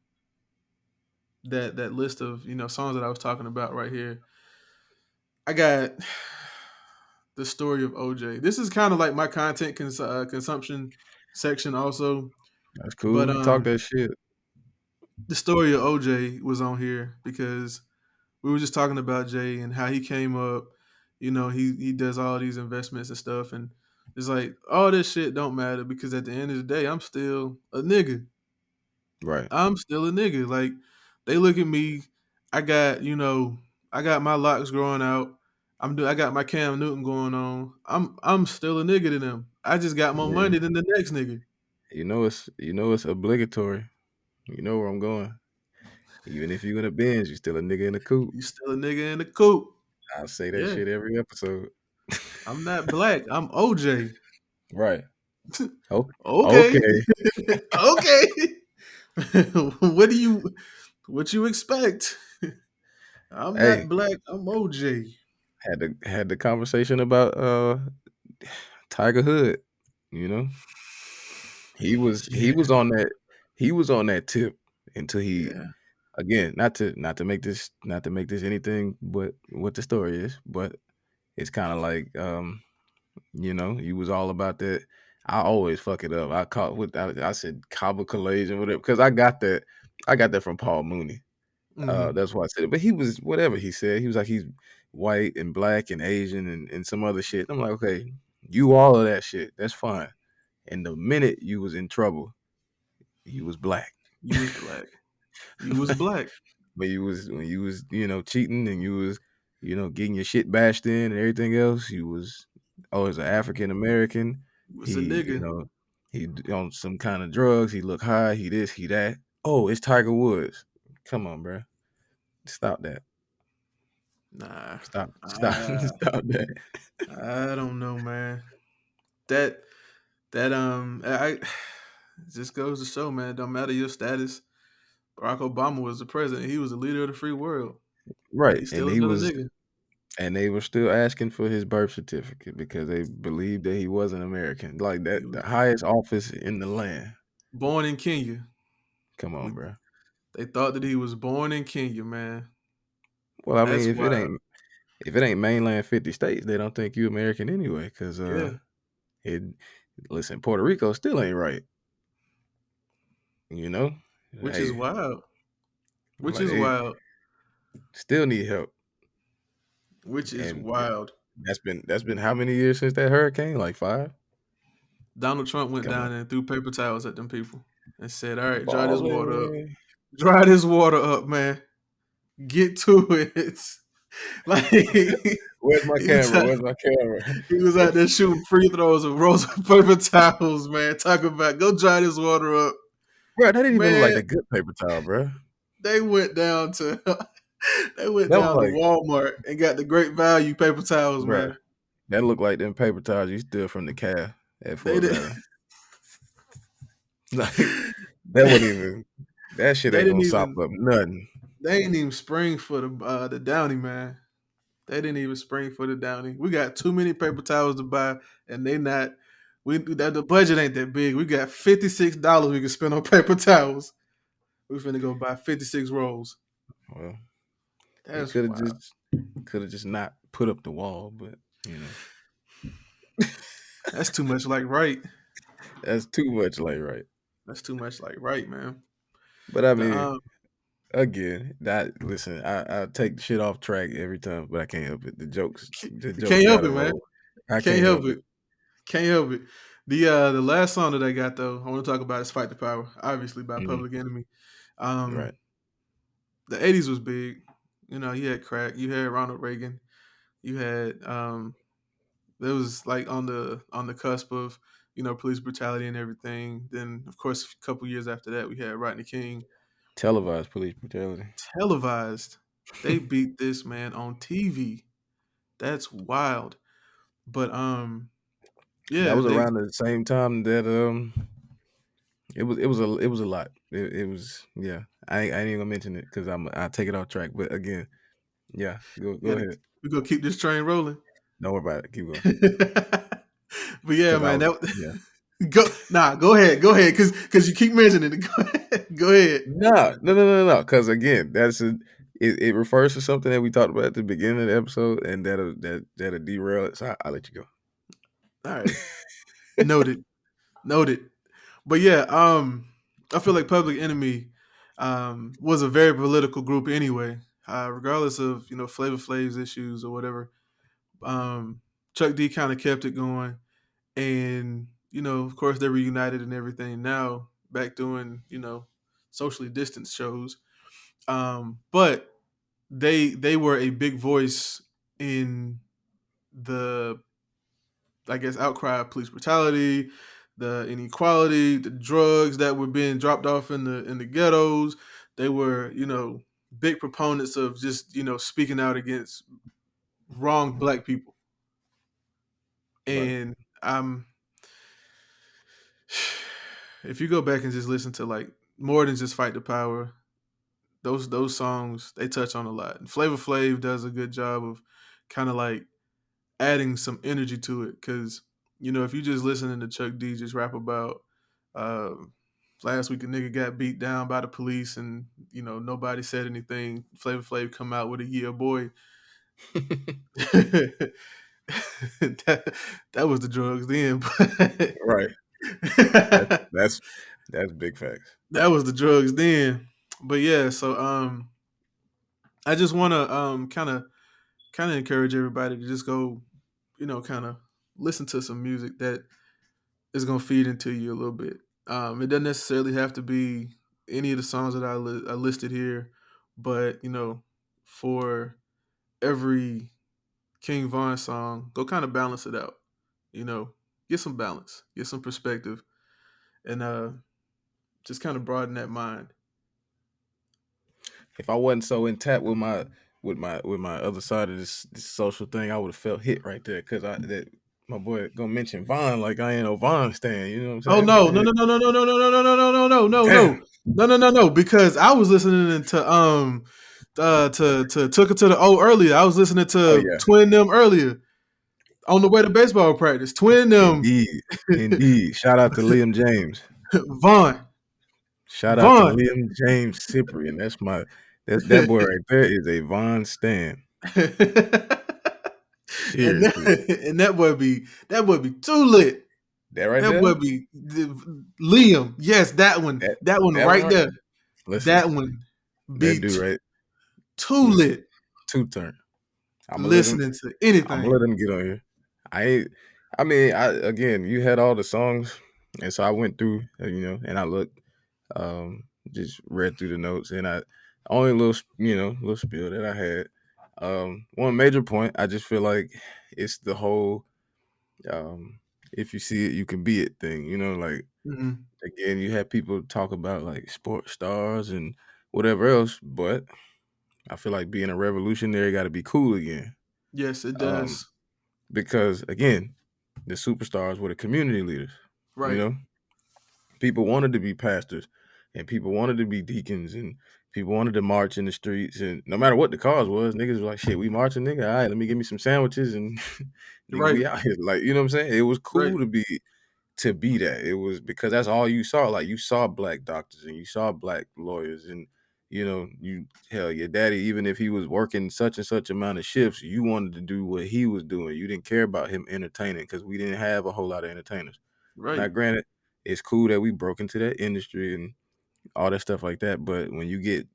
that list of songs that I was talking about right here, I got the story of OJ. This is kind of like my content consumption section also, That's but cool. Talk that shit. the story of OJ was on here because we were just talking about Jay and how he came up. He does all these investments and stuff, and it's like all this shit don't matter because at the end of the day, I'm still a nigga. Right. I'm still a nigga. Like they look at me, I got I got my locks growing out. I got my Cam Newton going on. I'm still a nigga to them. I just got more Yeah. money than the next nigga. It's obligatory. You know where I'm going. Even if you in a Benz, you still a nigga in a coupe. You still a nigga in the coop. I say that Yeah, shit every episode. I'm not black. I'm OJ. Right. Oh, Okay. okay. Okay. What you expect? I'm Hey, not black. I'm OJ. had the conversation about Tiger Hood. You know, he was Yeah. on that tip until he Yeah. again not to make this anything but what the story is, but it's kind of like he was all about that. I always fuck it up. I said Cabo Collage or whatever because I got that from Paul Mooney. Hmm. That's why I said it. But he was whatever he said. He was like he's white and black and Asian and some other shit. I'm like, okay, you all of that shit. That's fine. And the minute you was in trouble, you was black. You was black. You was black. when you was cheating and you was getting your shit bashed in and everything else, you was as an African American. You was a He nigga. he on some kind of drugs. He look high. He this. He that. Oh, it's Tiger Woods. Come on, bro. Stop that. Nah. Stop. Stop. I, Stop that. I don't know, man. That I it just goes to show, man, it don't matter your status. Barack Obama was the president. He was the leader of the free world. Right. He's And still he another was nigga. and they were still asking for his birth certificate because they believed that he wasn't American. Like He that, was the highest office in the land. born in Kenya. Come on, We, bro. they thought that he was born in Kenya, man. Well, I mean, That's if it wild. ain't if it ain't mainland 50 states, they don't think you American anyway. Because Yeah. it listen, Puerto Rico still ain't right. You know, Which is hey, wild. Which like is they wild. still need help. Which is And wild. that's been how many years since that hurricane? Like 5. Donald Trump went Come on, down there and threw paper towels at them people and said, "All right, dry this water up. balling. Dry this water up, man. Get to it." Like Where's my he was camera? out, Where's my camera? he was out there shooting free throws with rolls of paper towels, man. Talking about go dry this water up, Bro, that didn't even look like man. the good paper towel, bro. They went down to they went That was down to like, Walmart and got the great value paper towels, bro, man. that looked like them paper towels you steal from the calf at They Fort did. Valley. Like that wasn't even. That shit They ain't didn't gonna sop even. up nothing. They ain't even spring for the Downy, man. They didn't even spring for the Downy. We got too many paper towels to buy, and they not. The budget ain't that big. We got $56 we can spend on paper towels. We finna go buy 56 rolls. Well, he That's could have wild. just not put up the wall, but That's too much like right. that's too much, like right. That's too much like right, man. But I The mean, again, that listen, I take the shit off track every time, but I can't help it. The jokes can't help gotta it, man. roll. I Can't can't help help it. it. Can't help it. The last song that I got though, I want to talk about is "Fight the Power," obviously by Mhm. Public Enemy. Right. The '80s was big. You had crack. You had Ronald Reagan. You had it was like on the cusp of police brutality and everything. Then of course a couple years after that we had Rodney King. Televised police brutality. Televised. They beat this man on TV. That's wild. But That yeah, was they around the same time that it was a lot. It was yeah. I ain't even gonna mention it because I take it off track. But again, yeah, go gotta ahead. we gonna keep this train rolling. Don't worry about it. Keep going. But yeah, Because I man, was that yeah. Go ahead, because you keep mentioning it. Go ahead. No. Because again, it refers to something that we talked about at the beginning of the episode, and that'll derail it. So I'll let you go. All right, noted. But yeah, I feel like Public Enemy was a very political group anyway. Regardless of Flavor Flav's issues or whatever, Chuck D kind of kept it going, and of course they're reunited and everything now, back doing socially distanced shows. But they were a big voice in the, I guess, outcry of police brutality, the inequality, the drugs that were being dropped off in the ghettos. They were, big proponents of just, speaking out against wrong black people. Right. And if you go back and just listen to like more than just Fight the Power, those songs, they touch on a lot. And Flavor Flav does a good job of kind of like adding some energy to it, because if you just listening to Chuck D just rap about uh, last week a nigga got beat down by the police and nobody said anything, Flavor Flav come out with a yeah boy. that was the drugs then. Right. That's big facts. That was the drugs then. But yeah, so I just want to kind of encourage everybody to just go, kind of listen to some music that is going to feed into you a little bit. It doesn't necessarily have to be any of the songs that I listed here, but for every King Von song, go kind of balance it out. Get some balance, get some perspective, and just kind of broaden that mind. If I wasn't so intact with my other side of this social thing, I would have felt hit right there, because my boy gonna mention Vaughn like I ain't no Vaughn stan. You know what I'm saying? Oh no, no, because I was listening to Took It to the O earlier. I was listening to Twin them earlier on the way to baseball practice. Twin them. Indeed. Shout out to Liam James. Vaughn. Shout out to Liam James Cyprian. That boy right there is a Vaughn stan. And that would be too lit. That right there? That would be Liam. Yes, that one. That one right there. Listen, that one be that dude right. Too lit. Two turn. I'm listening to anything. I'm gonna let him get on here. Again, you had all the songs, and so I went through, and I looked, just read through the notes, and I only little spiel that I had. One major point, I just feel like it's the whole, if you see it, you can be it thing. Again, you have people talk about like sports stars and whatever else, but I feel like being a revolutionary got to be cool again. Yes, it does. Because again, the superstars were the community leaders. Right. People wanted to be pastors, and people wanted to be deacons, and people wanted to march in the streets, and no matter what the cause was, niggas were like, shit, we marching, nigga. All right, let me give me some sandwiches, and nigga, we out here. Like, you know what I'm saying? It was cool to be that. It was because that's all you saw. Like, you saw black doctors and you saw black lawyers, and your daddy, even if he was working such and such amount of shifts, you wanted to do what he was doing. You didn't care about him entertaining, because we didn't have a whole lot of entertainers. Right. Now, granted, it's cool that we broke into that industry and all that stuff like that, but when you get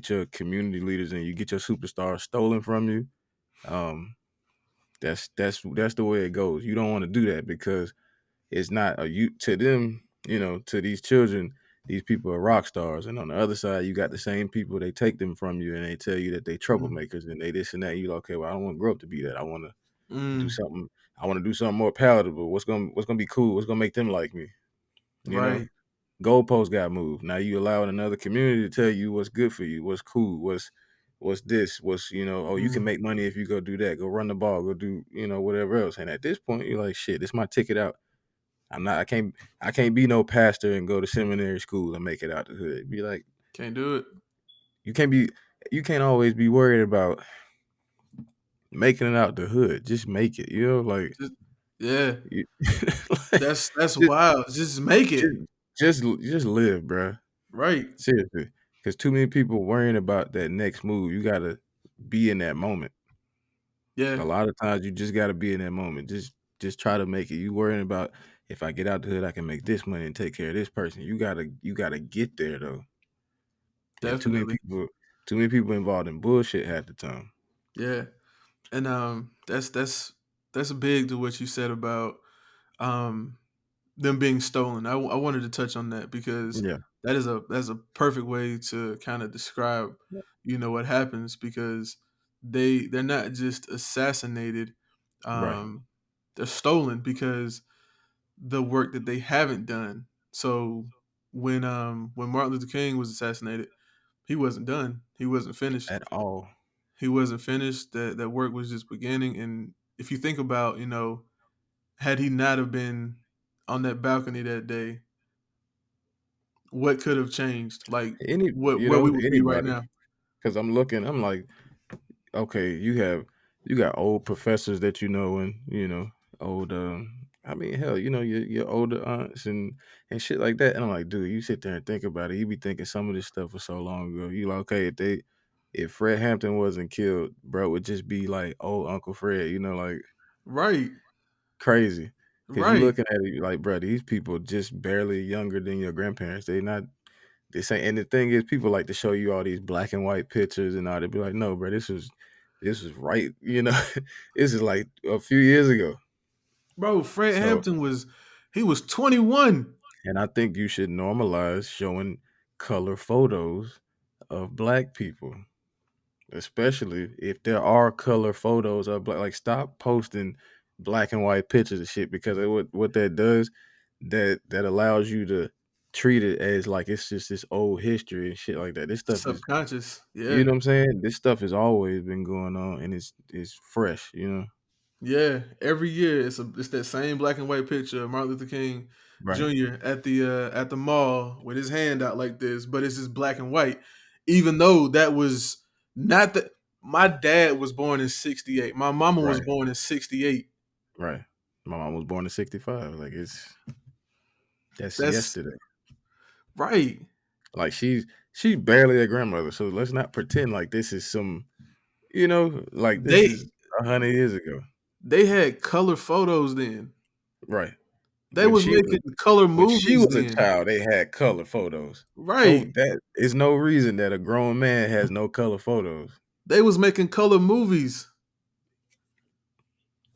your community leaders and you get your superstars stolen from you, that's the way it goes. You don't want to do that, because it's not to them, to these children, these people are rock stars, and on the other side, you got the same people, they take them from you and they tell you that they troublemakers and they this and that. You like, okay, well, I don't want to grow up to be that. I want to do something. I want to do something more palatable. What's gonna be cool? What's gonna make them like me? Goalposts got moved. Now you allowing another community to tell you what's good for you, what's cool, what's this, you can make money if you go do that, go run the ball, go do whatever else. And at this point, you're like, shit, this is my ticket out. I can't be no pastor and go to seminary school and make it out the hood. Be like, can't do it. You can't always be worried about making it out the hood. Just make it, like Yeah, You- like, that's just, wild. Just make it just live, bruh. right. Seriously, because too many people worrying about that next move. You gotta be in that moment. Yeah, A lot of times, you just gotta be in that moment. Just try to make it. You worrying about if I get out the hood, I can make this money and take care of this person. You gotta get there though. And definitely. too many people involved in bullshit half the time. Yeah, and that's big to what you said about um them being stolen. I wanted to touch on that because Yeah, that's a perfect way to kind of describe, what happens because they're not just assassinated, right. um, they're stolen because the work that they haven't done. So when Martin Luther King was assassinated, he wasn't done. He wasn't finished. At all. He wasn't finished. That work was just beginning. And if you think about, had he not have been on that balcony that day, what could have changed? Like where we would be right Anybody. now. Because I'm looking, I'm like, okay, you got old professors that and old I mean hell, your older aunts and shit like that. And I'm like, dude, you sit there and think about it. You be thinking some of this stuff was so long ago. You like, okay, if Fred Hampton wasn't killed, bro, it would just be like old Uncle Fred, like Right. crazy. Cause you Right. looking at it like, bro, these people just barely younger than your grandparents. They not this ain't, and the thing is, people like to show you all these black and white pictures and all. They be like, no, bro, this was right. This is like a few years ago. Bro, Fred So, Hampton he was 21. and I think you should normalize showing color photos of black people, especially if there are color photos of black. Like, stop posting black and white pictures of shit because what that does, that allows you to treat it as like it's just this old history and shit like that. This stuff is Subconscious. You Yeah. know what I'm saying? This stuff has always been going on, and it's fresh. Yeah. Every year it's that same black and white picture of Martin Luther King Right, Jr. at the mall with his hand out like this, but it's just black and white. Even though that was not the my dad was born in 68. My mama was right, born in 68. right. My mom was born in '65. Like that's That's yesterday. right. Like she's barely a grandmother. So let's not pretend like this is like this They is 100 years ago. they had color photos then. Right. They was making color When she movies was a then. child, they had color photos. So Right. that is no reason that a grown man has no color photos. They was making color movies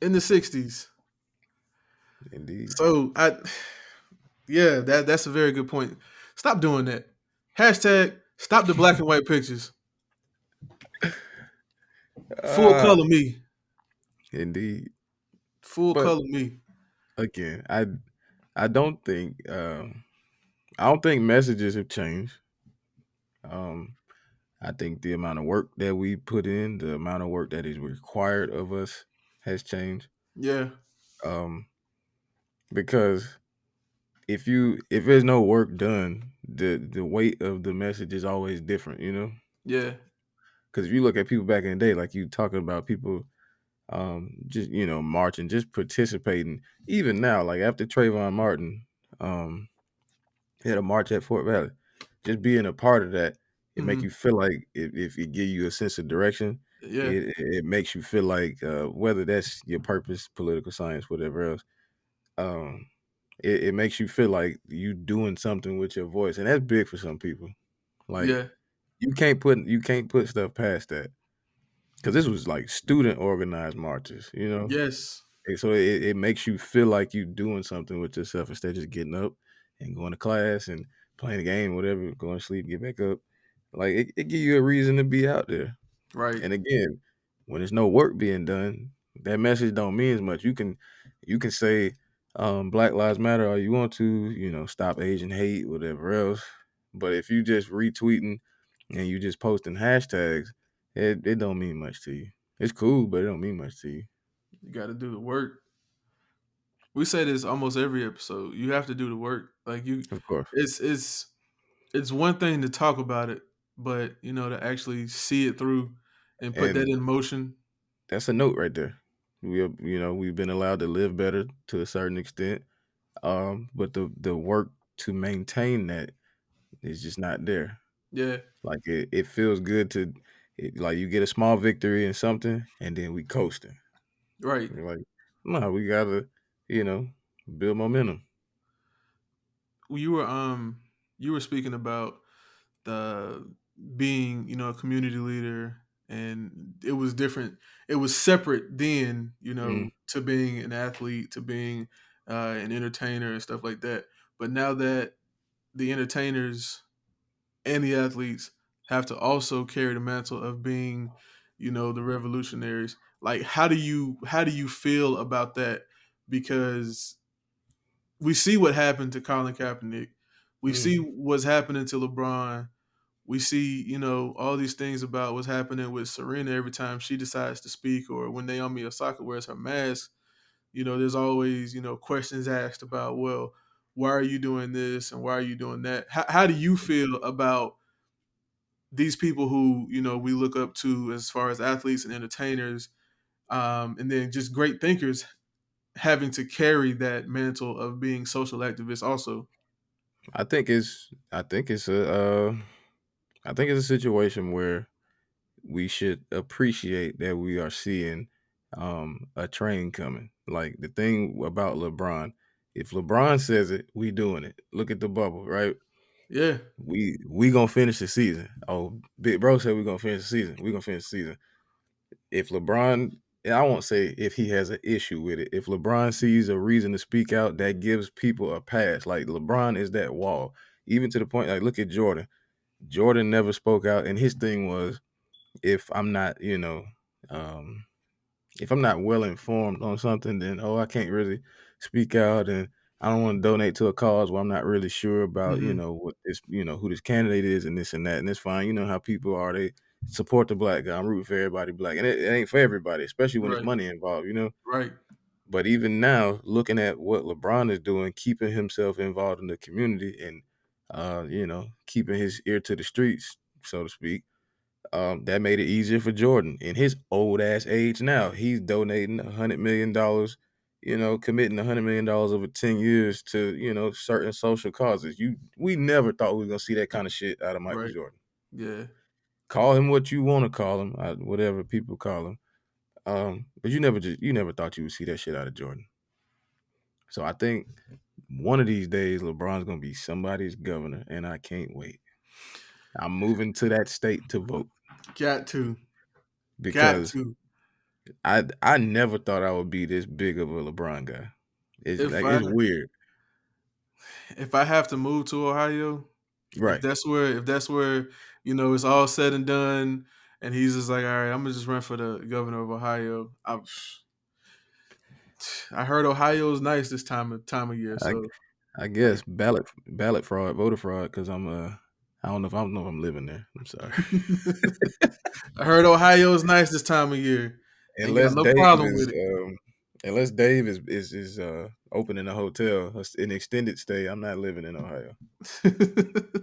in the 60s. Indeed. So yeah, that's a very good point. Stop doing that. Hashtag stop the black and white pictures. Full Ah, color me. indeed. Full But color me. again, I don't think I don't think messages have changed. Um, I think the amount of work that we put in, the amount of work that is required of us, has changed. Yeah. Um, because if there's no work done, the weight of the message is always different. Yeah. Because if you look at people back in the day, like you talking about people, just marching, just participating. Even now, like after Trayvon Martin, um, had a march at Fort Valley. Just being a part of that, it make Hmm. you feel like if it give you a sense of direction, Yeah. it makes you feel like whether that's your purpose, political science, whatever else, um, it makes you feel like you doing something with your voice, and that's big for some people. Like Yeah. you can't put stuff past that because this was like student organized marches. Yes. And so it makes you feel like you doing something with yourself instead of just getting up and going to class and playing a game, whatever, going to sleep, get back up. Like it give you a reason to be out there. Right. And again, when there's no work being done, that message don't mean as much. You can say Black Lives Matter all you want to, stop Asian hate, whatever else. But if you just retweeting and you just posting hashtags, it don't mean much to you. It's cool, but it don't mean much to you. You got to do the work. We say this almost every episode. You have to do the work. Like Of course. it's one thing to talk about it, but to actually see it through and put that And in motion. that's a note right there. we've been allowed to live better to a certain extent. But the work to maintain that is just not there. Yeah, Like it feels good like you get a small victory in something and then we coasting. right. You're like, no, we gotta, you know, build momentum. You were speaking about the being, a community leader, and it was different. It was separate then, Mm. to being an athlete, to being an entertainer and stuff like that. But now that the entertainers and the athletes have to also carry the mantle of being, the revolutionaries. Like, how do you feel about that? Because we see what happened to Colin Kaepernick. We see Mm. what's happening to LeBron. We see, all these things about what's happening with Serena every time she decides to speak, or when Naomi Osaka wears her mask. There's always, questions asked about, well, why are you doing this and why are you doing that? How do you feel about these people who, we look up to as far as athletes and entertainers, and then just great thinkers having to carry that mantle of being social activists also? I think it's a situation where we should appreciate that we are seeing a train coming. Like the thing about LeBron, if LeBron says it, we doing it. Look at the bubble, right? Yeah. We gonna finish the season. Oh, Big Bro said we gonna finish the season. We gonna finish the season. If LeBron, and I won't say if he has an issue with it. If LeBron sees a reason to speak out, that gives people a pass. Like LeBron is that wall, even to the point. Like look at Jordan. Jordan never spoke out, and his thing was, if I'm not, um, if I'm not well informed on something, then I can't really speak out, and I don't want to donate to a cause where I'm not really sure about, Hmm. what this, who this candidate is, and this and that, and it's fine. You know how people are; they support the black guy. I'm rooting for everybody black, and it ain't for everybody, especially when it's Right. money involved. Right. But even now, looking at what LeBron is doing, keeping himself involved in the community, and keeping his ear to the streets, so to speak, that made it easier for Jordan. In his old ass age now, he's donating $100 million, committing $100 million over 10 years to, certain social causes. We never thought we were gonna see that kind of shit out of Michael Right. Jordan. Yeah. Call him what you want to call him, whatever people call him. But you never thought you would see that shit out of Jordan. So I think one of these days LeBron's gonna be somebody's governor, and I can't wait. I'm moving to that state to vote Got to. Got because to. I never thought I would be this big of a LeBron guy. It's If like I it's weird, if I have to move to Ohio, if right? that's where it's all said and done, and he's just like, all right, I'm gonna just run for the governor of Ohio. I heard Ohio's nice this time of year, I so I hey. guess ballot fraud, voter fraud, because I don't know if I'm living there. I'm sorry. I heard Ohio's nice this time of year. Ain't got unless no Dave problem is with unless Dave is opening a hotel, an extended stay, I'm not living in Ohio. it.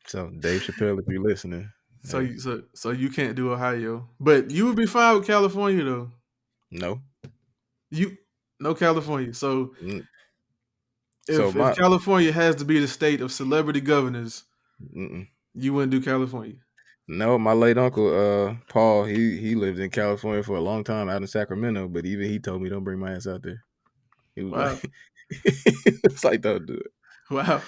So Dave Chappelle, if you're listening, So hey, you can't do Ohio, but you would be fine with California though. no. You No California. So Mm. So if my California has to be the state of celebrity governors, mm-mm. you wouldn't do California. No, my late uncle, Paul, he lived in California for a long time out in Sacramento, but even he told me don't bring my ass out there. He was Wow. like, it's like don't do it. Wow.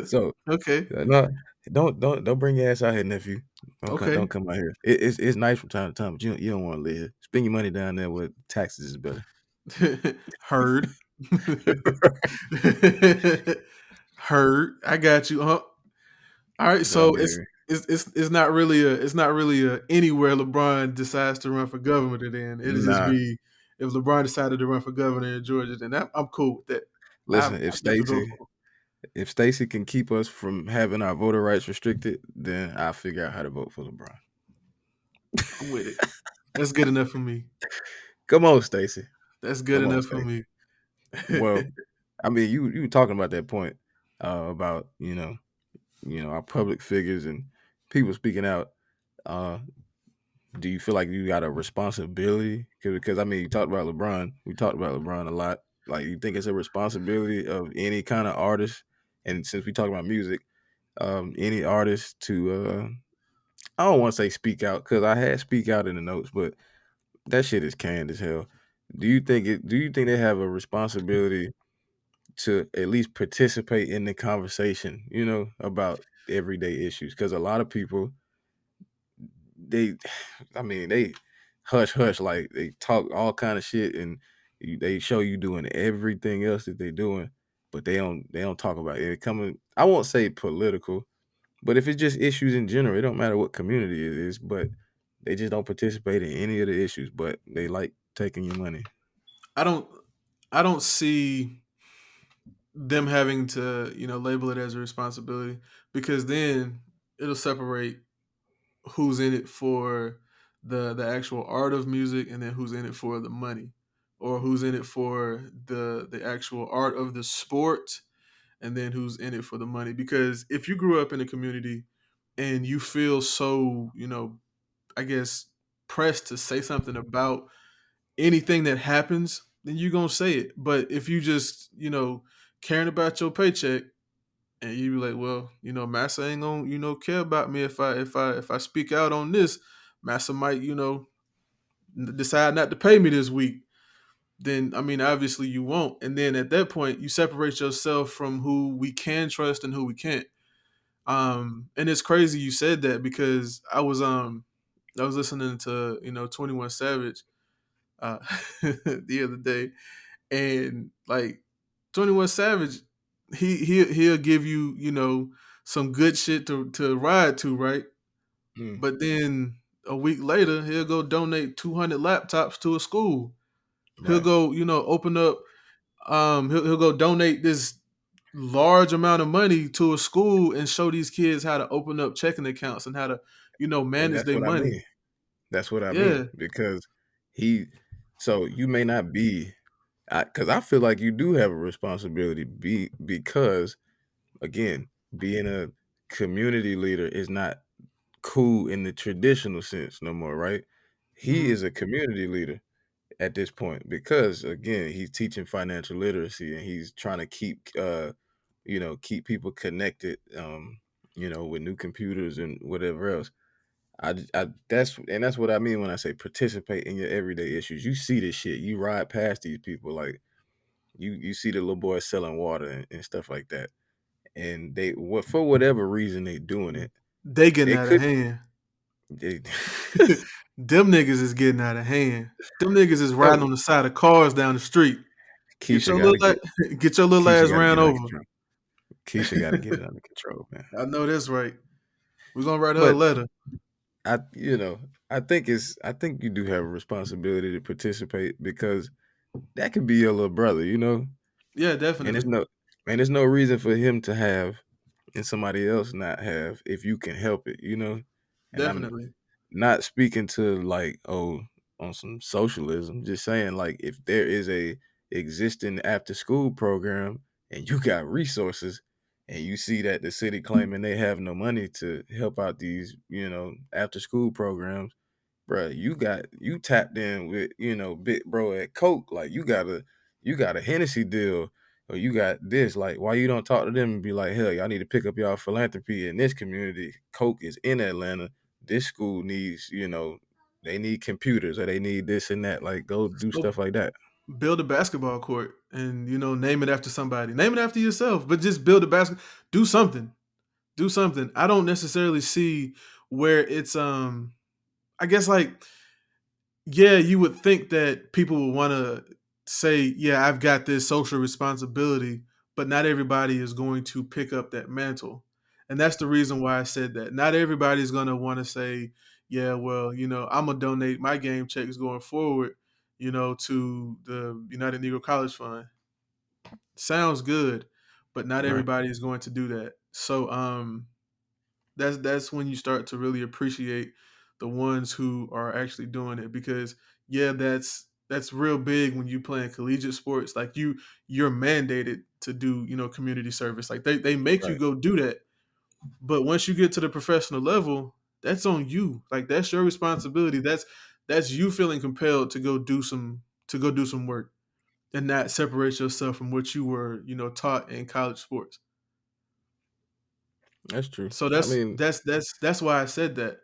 So Okay. no, don't bring your ass out here, nephew. Don't Okay. come out here. It's nice from time to time, but you don't want to live here. Spend your money down there where taxes is better. Heard. Heard. I got you. Huh? All right. Nah, So it's baby. it's it's it's not really a anywhere LeBron decides to run for governor. Then it'll just Nah. be if LeBron decided to run for governor in Georgia. Then I'm cool with that. I Listen, definitely vote for if Stacy can keep us from having our voter rights restricted, then I'll figure out how to vote for LeBron. him. I'm with it. That's good enough for me. Come on, Stacy. That's good Come on, enough for Stacy. me. Well, I mean, you were talking about that point about our public figures and people speaking out. Uh, do you feel like you got a responsibility? Because I mean, you talked about LeBron. We talked about LeBron a lot. Like, you think it's a responsibility of any kind of artist, and since we talk about music, any artist to I don't want to say speak out because I had speak out in the notes, but that shit is canned as hell. Do you think they have a responsibility to at least participate in the conversation? You know, about everyday issues, because a lot of people they I mean, they hush hush, like they talk all kind of shit, and they show you doing everything else that they doing, but they don't talk about it. Coming, I won't say political, but if it's just issues in general, it don't matter what community it is, but they just don't participate in any of the issues, but they like taking your money. I don't I don't see them having to, label it as a responsibility, because then it'll separate who's in it for the actual art of music, and then who's in it for the money, or who's in it for the actual art of the sport, and then who's in it for the money. Because if you grew up in a community and you feel so, I guess, pressed to say something about anything that happens, then you're gonna say it. But if you just, caring about your paycheck, and you be like, well, Massa ain't gonna, care about me if I speak out on this. Massa might, decide not to pay me this week. Then, I mean, obviously you won't. And then at that point, you separate yourself from who we can trust and who we can't. And it's crazy you said that, because I was listening to 21 Savage uh the other day, and like 21 Savage, he'll give you, some good shit to ride to, right? Mm, But then a week later, he'll go donate 200 laptops to a school. He'll right. go, open up, he'll go donate this large amount of money to a school and show these kids how to open up checking accounts and how to, And manage that's their what I money. mean. That's what I Yeah, mean because he. So you may not be, because I feel like you do have a responsibility. Because again, being a community leader is not cool in the traditional sense no more, right? He mhm. is a community leader at this point because again, he's teaching financial literacy and he's trying to keep people connected, with new computers and whatever else. That's what I mean when I say participate in your everyday issues. You see this shit. You ride past these people, like you see the little boys selling water and stuff like that, and for whatever reason they doing it. They getting They out of could. hand. They, Them niggas is getting out of hand. Them niggas is riding yo, on the side of cars down the street. Get Keisha your got to little get get your little Keisha ass got to ran get under over. control. Keisha got to get it under control, man. I know that's right. We're gonna write her a But letter. I, I think you do have a responsibility to participate because that could be your little brother, Yeah, and definitely. there's no reason for him to have and somebody else not have if you can help it. And I'm Definitely. not speaking to like, oh, on some socialism, just saying like if there is a existing after school program and you got resources and you see that the city claiming they have no money to help out these, after school programs, bruh, you tapped in with, big bro at Coke. Like you got a Hennessy deal or you got this. Like, why you don't talk to them and be like, hell, y'all need to pick up y'all philanthropy in this community. Coke is in Atlanta. This school needs, they need computers or they need this and that. Like, go do So stuff like that. build a basketball court and name it after somebody. Name it after yourself, but just build a basket. Do something. Do something. I don't necessarily see where it's I guess, like, yeah, you would think that people would want to say, yeah, I've got this social responsibility, but not everybody is going to pick up that mantle. And that's the reason why I said that. Not everybody's going to want to say, yeah, well, I'm going to donate my game checks going forward, to the United Negro College Fund. Sounds good, but not Right. everybody is going to do that. So, that's when you start to really appreciate the ones who are actually doing it, because yeah, that's real big when you playing collegiate sports. Like, you're mandated to do, community service. Like, they make you Right. go do that. But once you get to the professional level, that's on you. Like that's your responsibility. That's you feeling compelled to go do some work and not separate yourself from what you were, taught in college sports. That's true. So I that's mean, that's that's that's why I said that.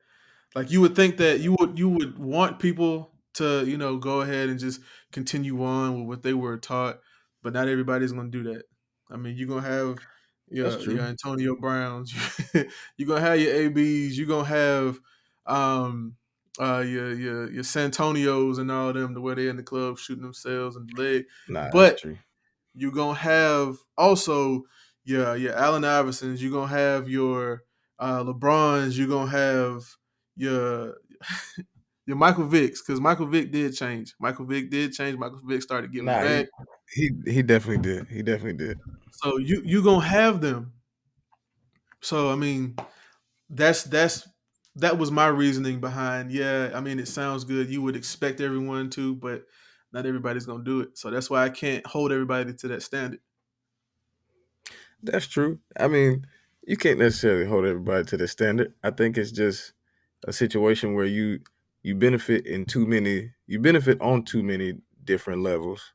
Like you would think that you would want people to, go ahead and just continue on with what they were taught, but not everybody's gonna do that. I mean, you're gonna have that's your true. Antonio Browns, you're gonna have your ABs, you're gonna have your Santonios and all of them, the way they're in the club shooting themselves in the leg. Nah, that's But true. you're gonna have also your Allen Iversons, you're gonna have your LeBrons, you're gonna have your your Michael Vicks, because Michael Vick did change. Michael Vick did change. Michael Vick started giving Nah, he back. he definitely did. He definitely did. So you gonna have them. So I mean, that was my reasoning behind. Yeah, I mean, it sounds good. You would expect everyone to, but not everybody's gonna do it. So that's why I can't hold everybody to that standard. That's true. I mean, you can't necessarily hold everybody to the standard. I think it's just a situation where you benefit on too many different levels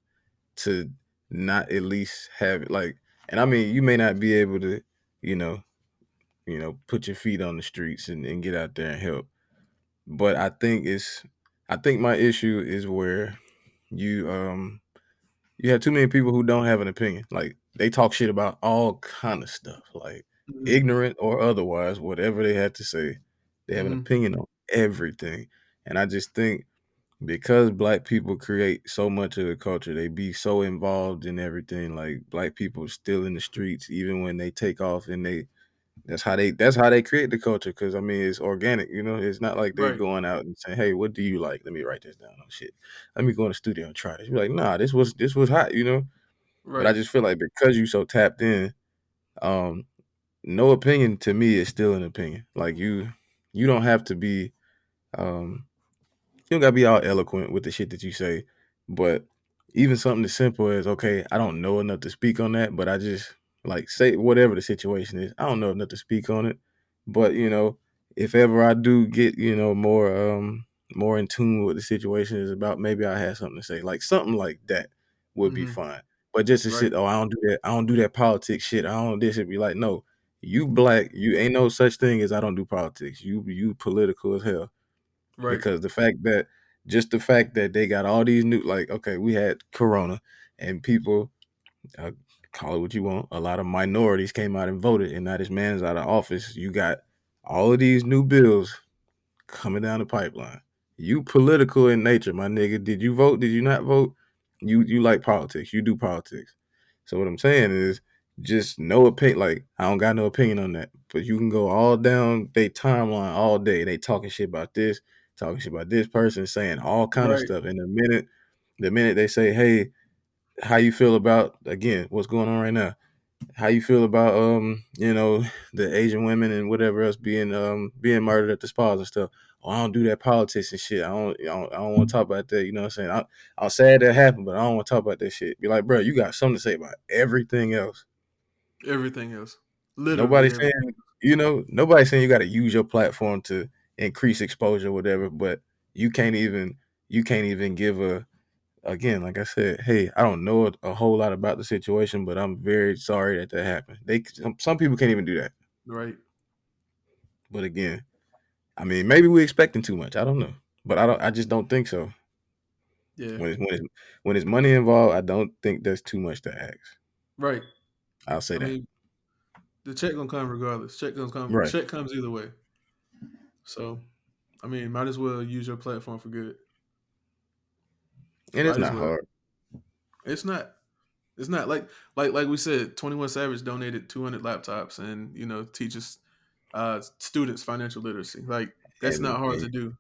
to not at least have it like, and I mean, you may not be able to, you know, put your feet on the streets and get out there and help. But I think my issue is where you you have too many people who don't have an opinion. Like they talk shit about all kind of stuff, like Mhm. ignorant or otherwise, whatever they had to say, they have an Mhm. opinion on everything. And I just think because black people create so much of the culture, they be so involved in everything. Like black people still in the streets, even when they take off, and that's how they create the culture. Because I mean, it's organic. It's not like they Right. going out and saying, "Hey, what do you like? Let me write this down." Oh shit, let me go in the studio and try this. You're like, nah, this was hot. But I Right. just feel like because you so tapped in, um, no opinion to me is still an opinion. Like you don't have to be um you don't gotta be all eloquent with the shit that you say, but even something as simple as, okay, I don't know enough to speak on that, but I just like say whatever the situation is, I don't know enough to speak on it. But if ever I do get, more in tune with the situation is about, maybe I have something to say. Like something like that would be Mhm. fine. But just to Right. sit, oh, I don't do that politics shit. I don't this, it'd be like, no, you black, you ain't no such thing as I don't do politics. You political as hell, Right. because the fact that they got all these new, like, okay, we had Corona and people, uh, call it what you want, a lot of minorities came out and voted, and now this man is out of office. You got all of these new bills coming down the pipeline. You political in nature, my nigga. Did you vote? Did you not vote? You like politics. You do politics. So what I'm saying is just no opinion. Like I don't got no opinion on that. But you can go all down they timeline all day. They talking shit about this, talking shit about this person, saying all kind of Right. stuff. And the minute they say, hey, how you feel about, again, what's going on right now? How you feel about the Asian women and whatever else being murdered at the spas and stuff? Oh, I don't do that politics and shit. I don't want to talk about that. You know what I'm saying? I'm sad that happened, but I don't want to talk about that shit. Be like, bro, you got something to say about everything else. Everything else. Literally Nobody's everything. saying nobody's saying you got to use your platform to increase exposure or whatever. But you can't even give a, again, like I said, hey, I don't know a whole lot about the situation, but I'm very sorry that happened. Some people can't even do that. Right. But again, I mean, maybe we're expecting too much. I don't know, but I just don't think so. Yeah. When it's money involved, I don't think there's too much to ask. Right. I'll say I that. mean, the check gonna come regardless. Right, Check comes either way. So I mean, might as well use your platform for good. and it's Might as not well. hard. It's not. It's not like we said. 21 Savage donated 200 laptops and teaches students financial literacy. Like that's And, not hard and to do.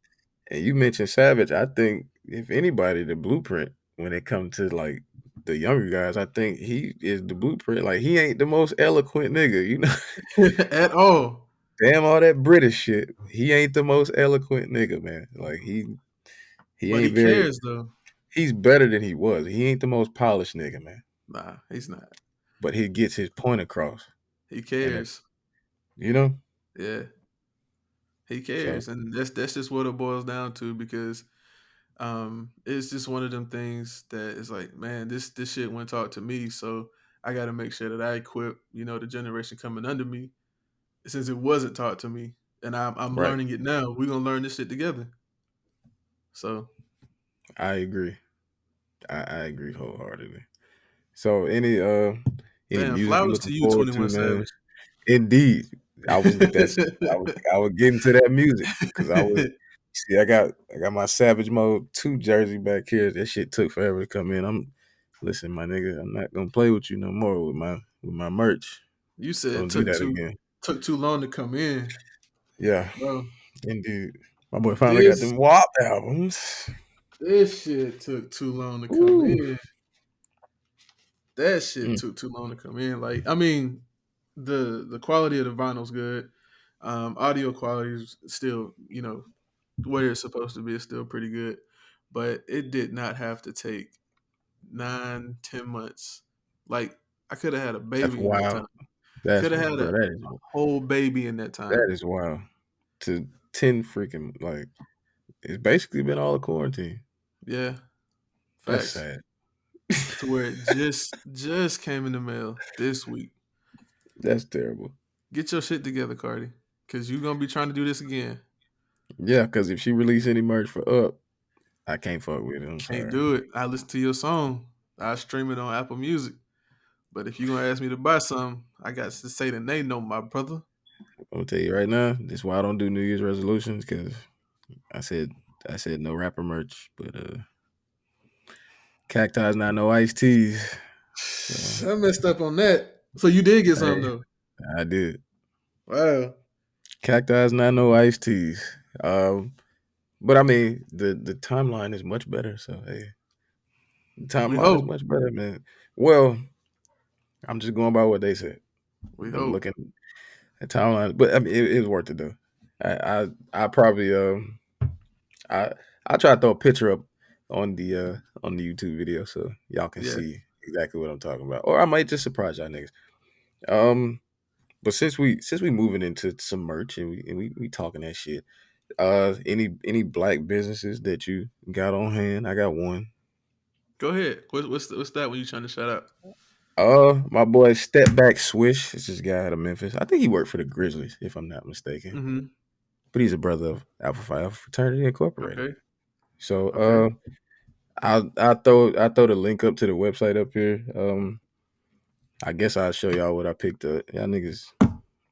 and you mentioned Savage. I think if anybody, the blueprint when it comes to like the younger guys, I think he is the blueprint. Like he ain't the most eloquent nigga. At all. Damn all that British shit. He ain't the most eloquent nigga, man. Like he But he ain't very. cares though. He's better than he was. He ain't the most polished nigga, man. Nah, he's not. But he gets his point across. He And cares. you know, Yeah. He So cares, and that's just what it boils down to because it's just one of them things that is like, man, this shit went taught to me, so I got to make sure that I equip the generation coming under me since it wasn't taught to me, and I'm right, learning it now. We're gonna learn this shit together. So I agree. I agree wholeheartedly. So any damn, music you flowers looking to you, forward to, 21 man? Savage. Indeed, I was getting to that music because I was see I got my Savage Mode 2 jersey back here. That shit took forever to come in. Listen, my nigga, I'm not gonna play with you no more with my merch. You said it Don't do that again. took too long to come in, Yeah, bro. indeed. My boy finally got This them WAP albums. this shit took too long to come Ooh. in. That shit Mm, took too long to come in. Like, I mean, the quality of the vinyl's good. Audio quality is still, where it's supposed to be. It's still pretty good, but it did not have to take 9, 10 months. Like, I could have had a that's baby in that wild. time. That's Could have had bro. a whole baby in that That time. is wild. To 10 freaking like it's basically been all a quarantine. Yeah, That's facts. sad. To where it just came in the mail this week. That's terrible. Get your shit together, Cardi, because you're gonna be trying to do this again. Yeah, because if she release any merch for Up, I can't fuck with it. I'm Can't sorry. do it. I listen to your song. I stream it on Apple Music. But if you're gonna ask me to buy something, I got to say the name, no, my brother. I'm gonna tell you right now, this is why I don't do New Year's resolutions, because I said no rapper merch, but Cacti's not no iced teas. So I messed up on that. So you did get hey, something though. I did. Wow. Cacti's not no iced teas. But I mean the timeline is much better. So hey, the We timeline is hope. much better, man. Well, I'm just going by what they said. We I'm hope. looking at timeline, but I mean it was worth it though. I probably I I try to throw a picture up on the YouTube video so y'all can Yeah. see exactly what I'm talking about, or I might just surprise y'all niggas. Um, but since we moving into some merch and we talking that shit. Any black businesses that you got on hand? I got one. Go ahead. What's that when you trying to shout out? My boy Step Back Swish. It's this guy out of Memphis. I think he worked for the Grizzlies, if I'm not mistaken. Mm-hmm. But he's a brother of Alpha Phi Alpha Fraternity Incorporated. Okay. So Okay. I throw the link up to the website up here. I guess I'll show y'all what I picked up. Y'all niggas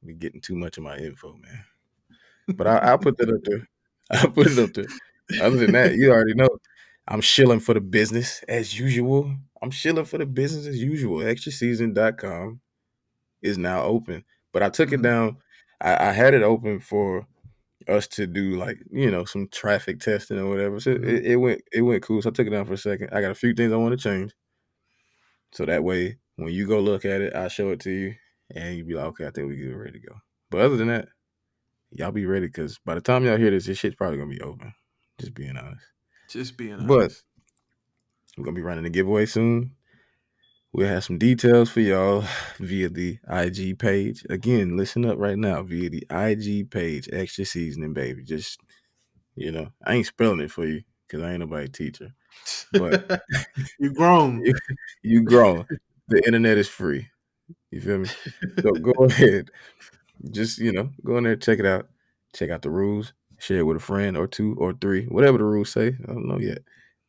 be getting too much of my info, man. But I'll put that up there. I'll put it up there. Other than that, you already know. I'm shilling for the business as usual. I'm shilling for the business as usual. Extraseason.com is now open. But I took it Mhm. down. I had it open for us to do like, some traffic testing or whatever. So Mhm. it went cool. So I took it down for a second. I got a few things I want to change. So that way when you go look at it, I'll show it to you and you be like, okay, I think we get ready to go. But other than that, y'all be ready because by the time y'all hear this shit's probably gonna be open. Just being honest. Just being But honest. we're gonna be running a giveaway soon. We'll have some details for y'all via the IG page. Again, listen up right now via the IG page, Extra Seasoning, baby. Just I ain't spelling it for you because I ain't nobody teacher. But You grown. you grown. The internet is free. You feel me? So go ahead. Just go in there, check it out. Check out the rules. Share it with a friend or two or three, whatever the rules say. I don't know yet.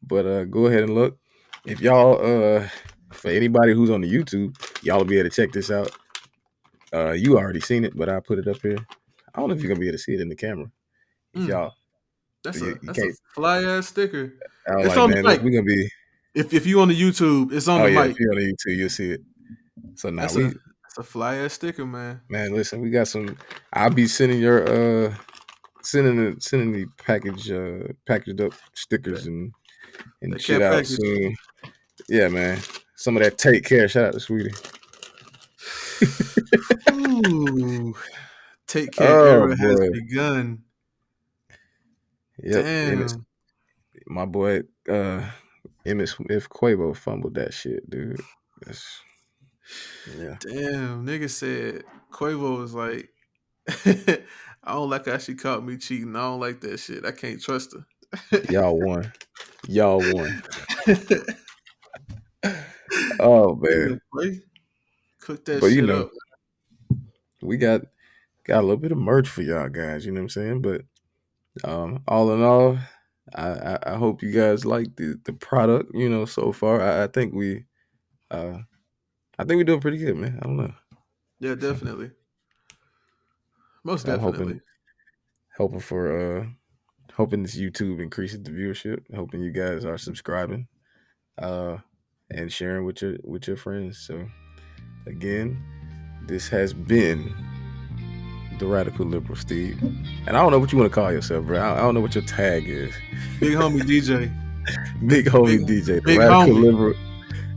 But go ahead and look. If y'all for anybody who's on the YouTube, y'all will be able to check this out. You already seen it, but I put it up here. I don't know if you're gonna be able to see it in the camera. If Mm, y'all you that's a can't fly ass sticker. I was It's like, on the man, look, mic. we're gonna be If you on the YouTube, it's on oh the yeah, if mic. you're on the YouTube, you'll see it. So now That's a fly ass sticker, man. man, listen, we got some I'll be sending your sending the packaged up stickers That and that shit care out package. soon. Yeah, man. Some of that take care. Shout out to Sweetie. Ooh, take care Oh era has boy. begun. Yep. Damn, My boy Emmett Smith Quavo fumbled that shit, dude. That's, yeah. damn. Nigga said Quavo was like, I don't like how she caught me cheating. I don't like that shit. I can't trust her. Y'all won. Y'all won. Oh man. Boy, cook that But you shit know, up. we got a little bit of merch for y'all guys, you know what I'm saying? But all in all, I hope you guys like the product, you know, so far. I think we we're doing pretty good, man. I don't know. Yeah, definitely. Most I'm definitely. hoping this YouTube increases the viewership. Hoping you guys are subscribing, and sharing with your friends. So again, this has been the Radical Liberal Steve, and I don't know what you want to call yourself, bro. I don't know what your tag is. Big homie DJ. Big homie DJ, the big Radical homie. Liberal,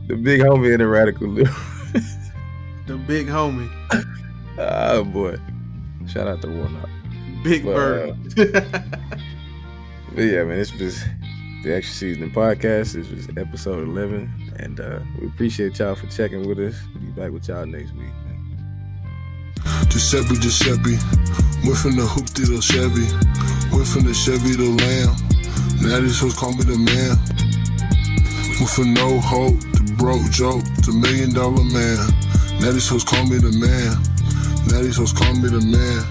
the big homie and the Radical Liberal. The big homie. Oh boy, shout out to Warnock. Big Bird. But yeah, man, this was the Extra Seasoning Podcast. This was episode 11, and we appreciate y'all for checking with us. Be back with y'all next week, man. Giuseppe, went from the hoop to the Chevy, went from the Chevy to Lamb. Now these hoes call me the man. Went from no hope to broke joke to $1 million man. Now these hoes call me the man. Now these hoes call me the man.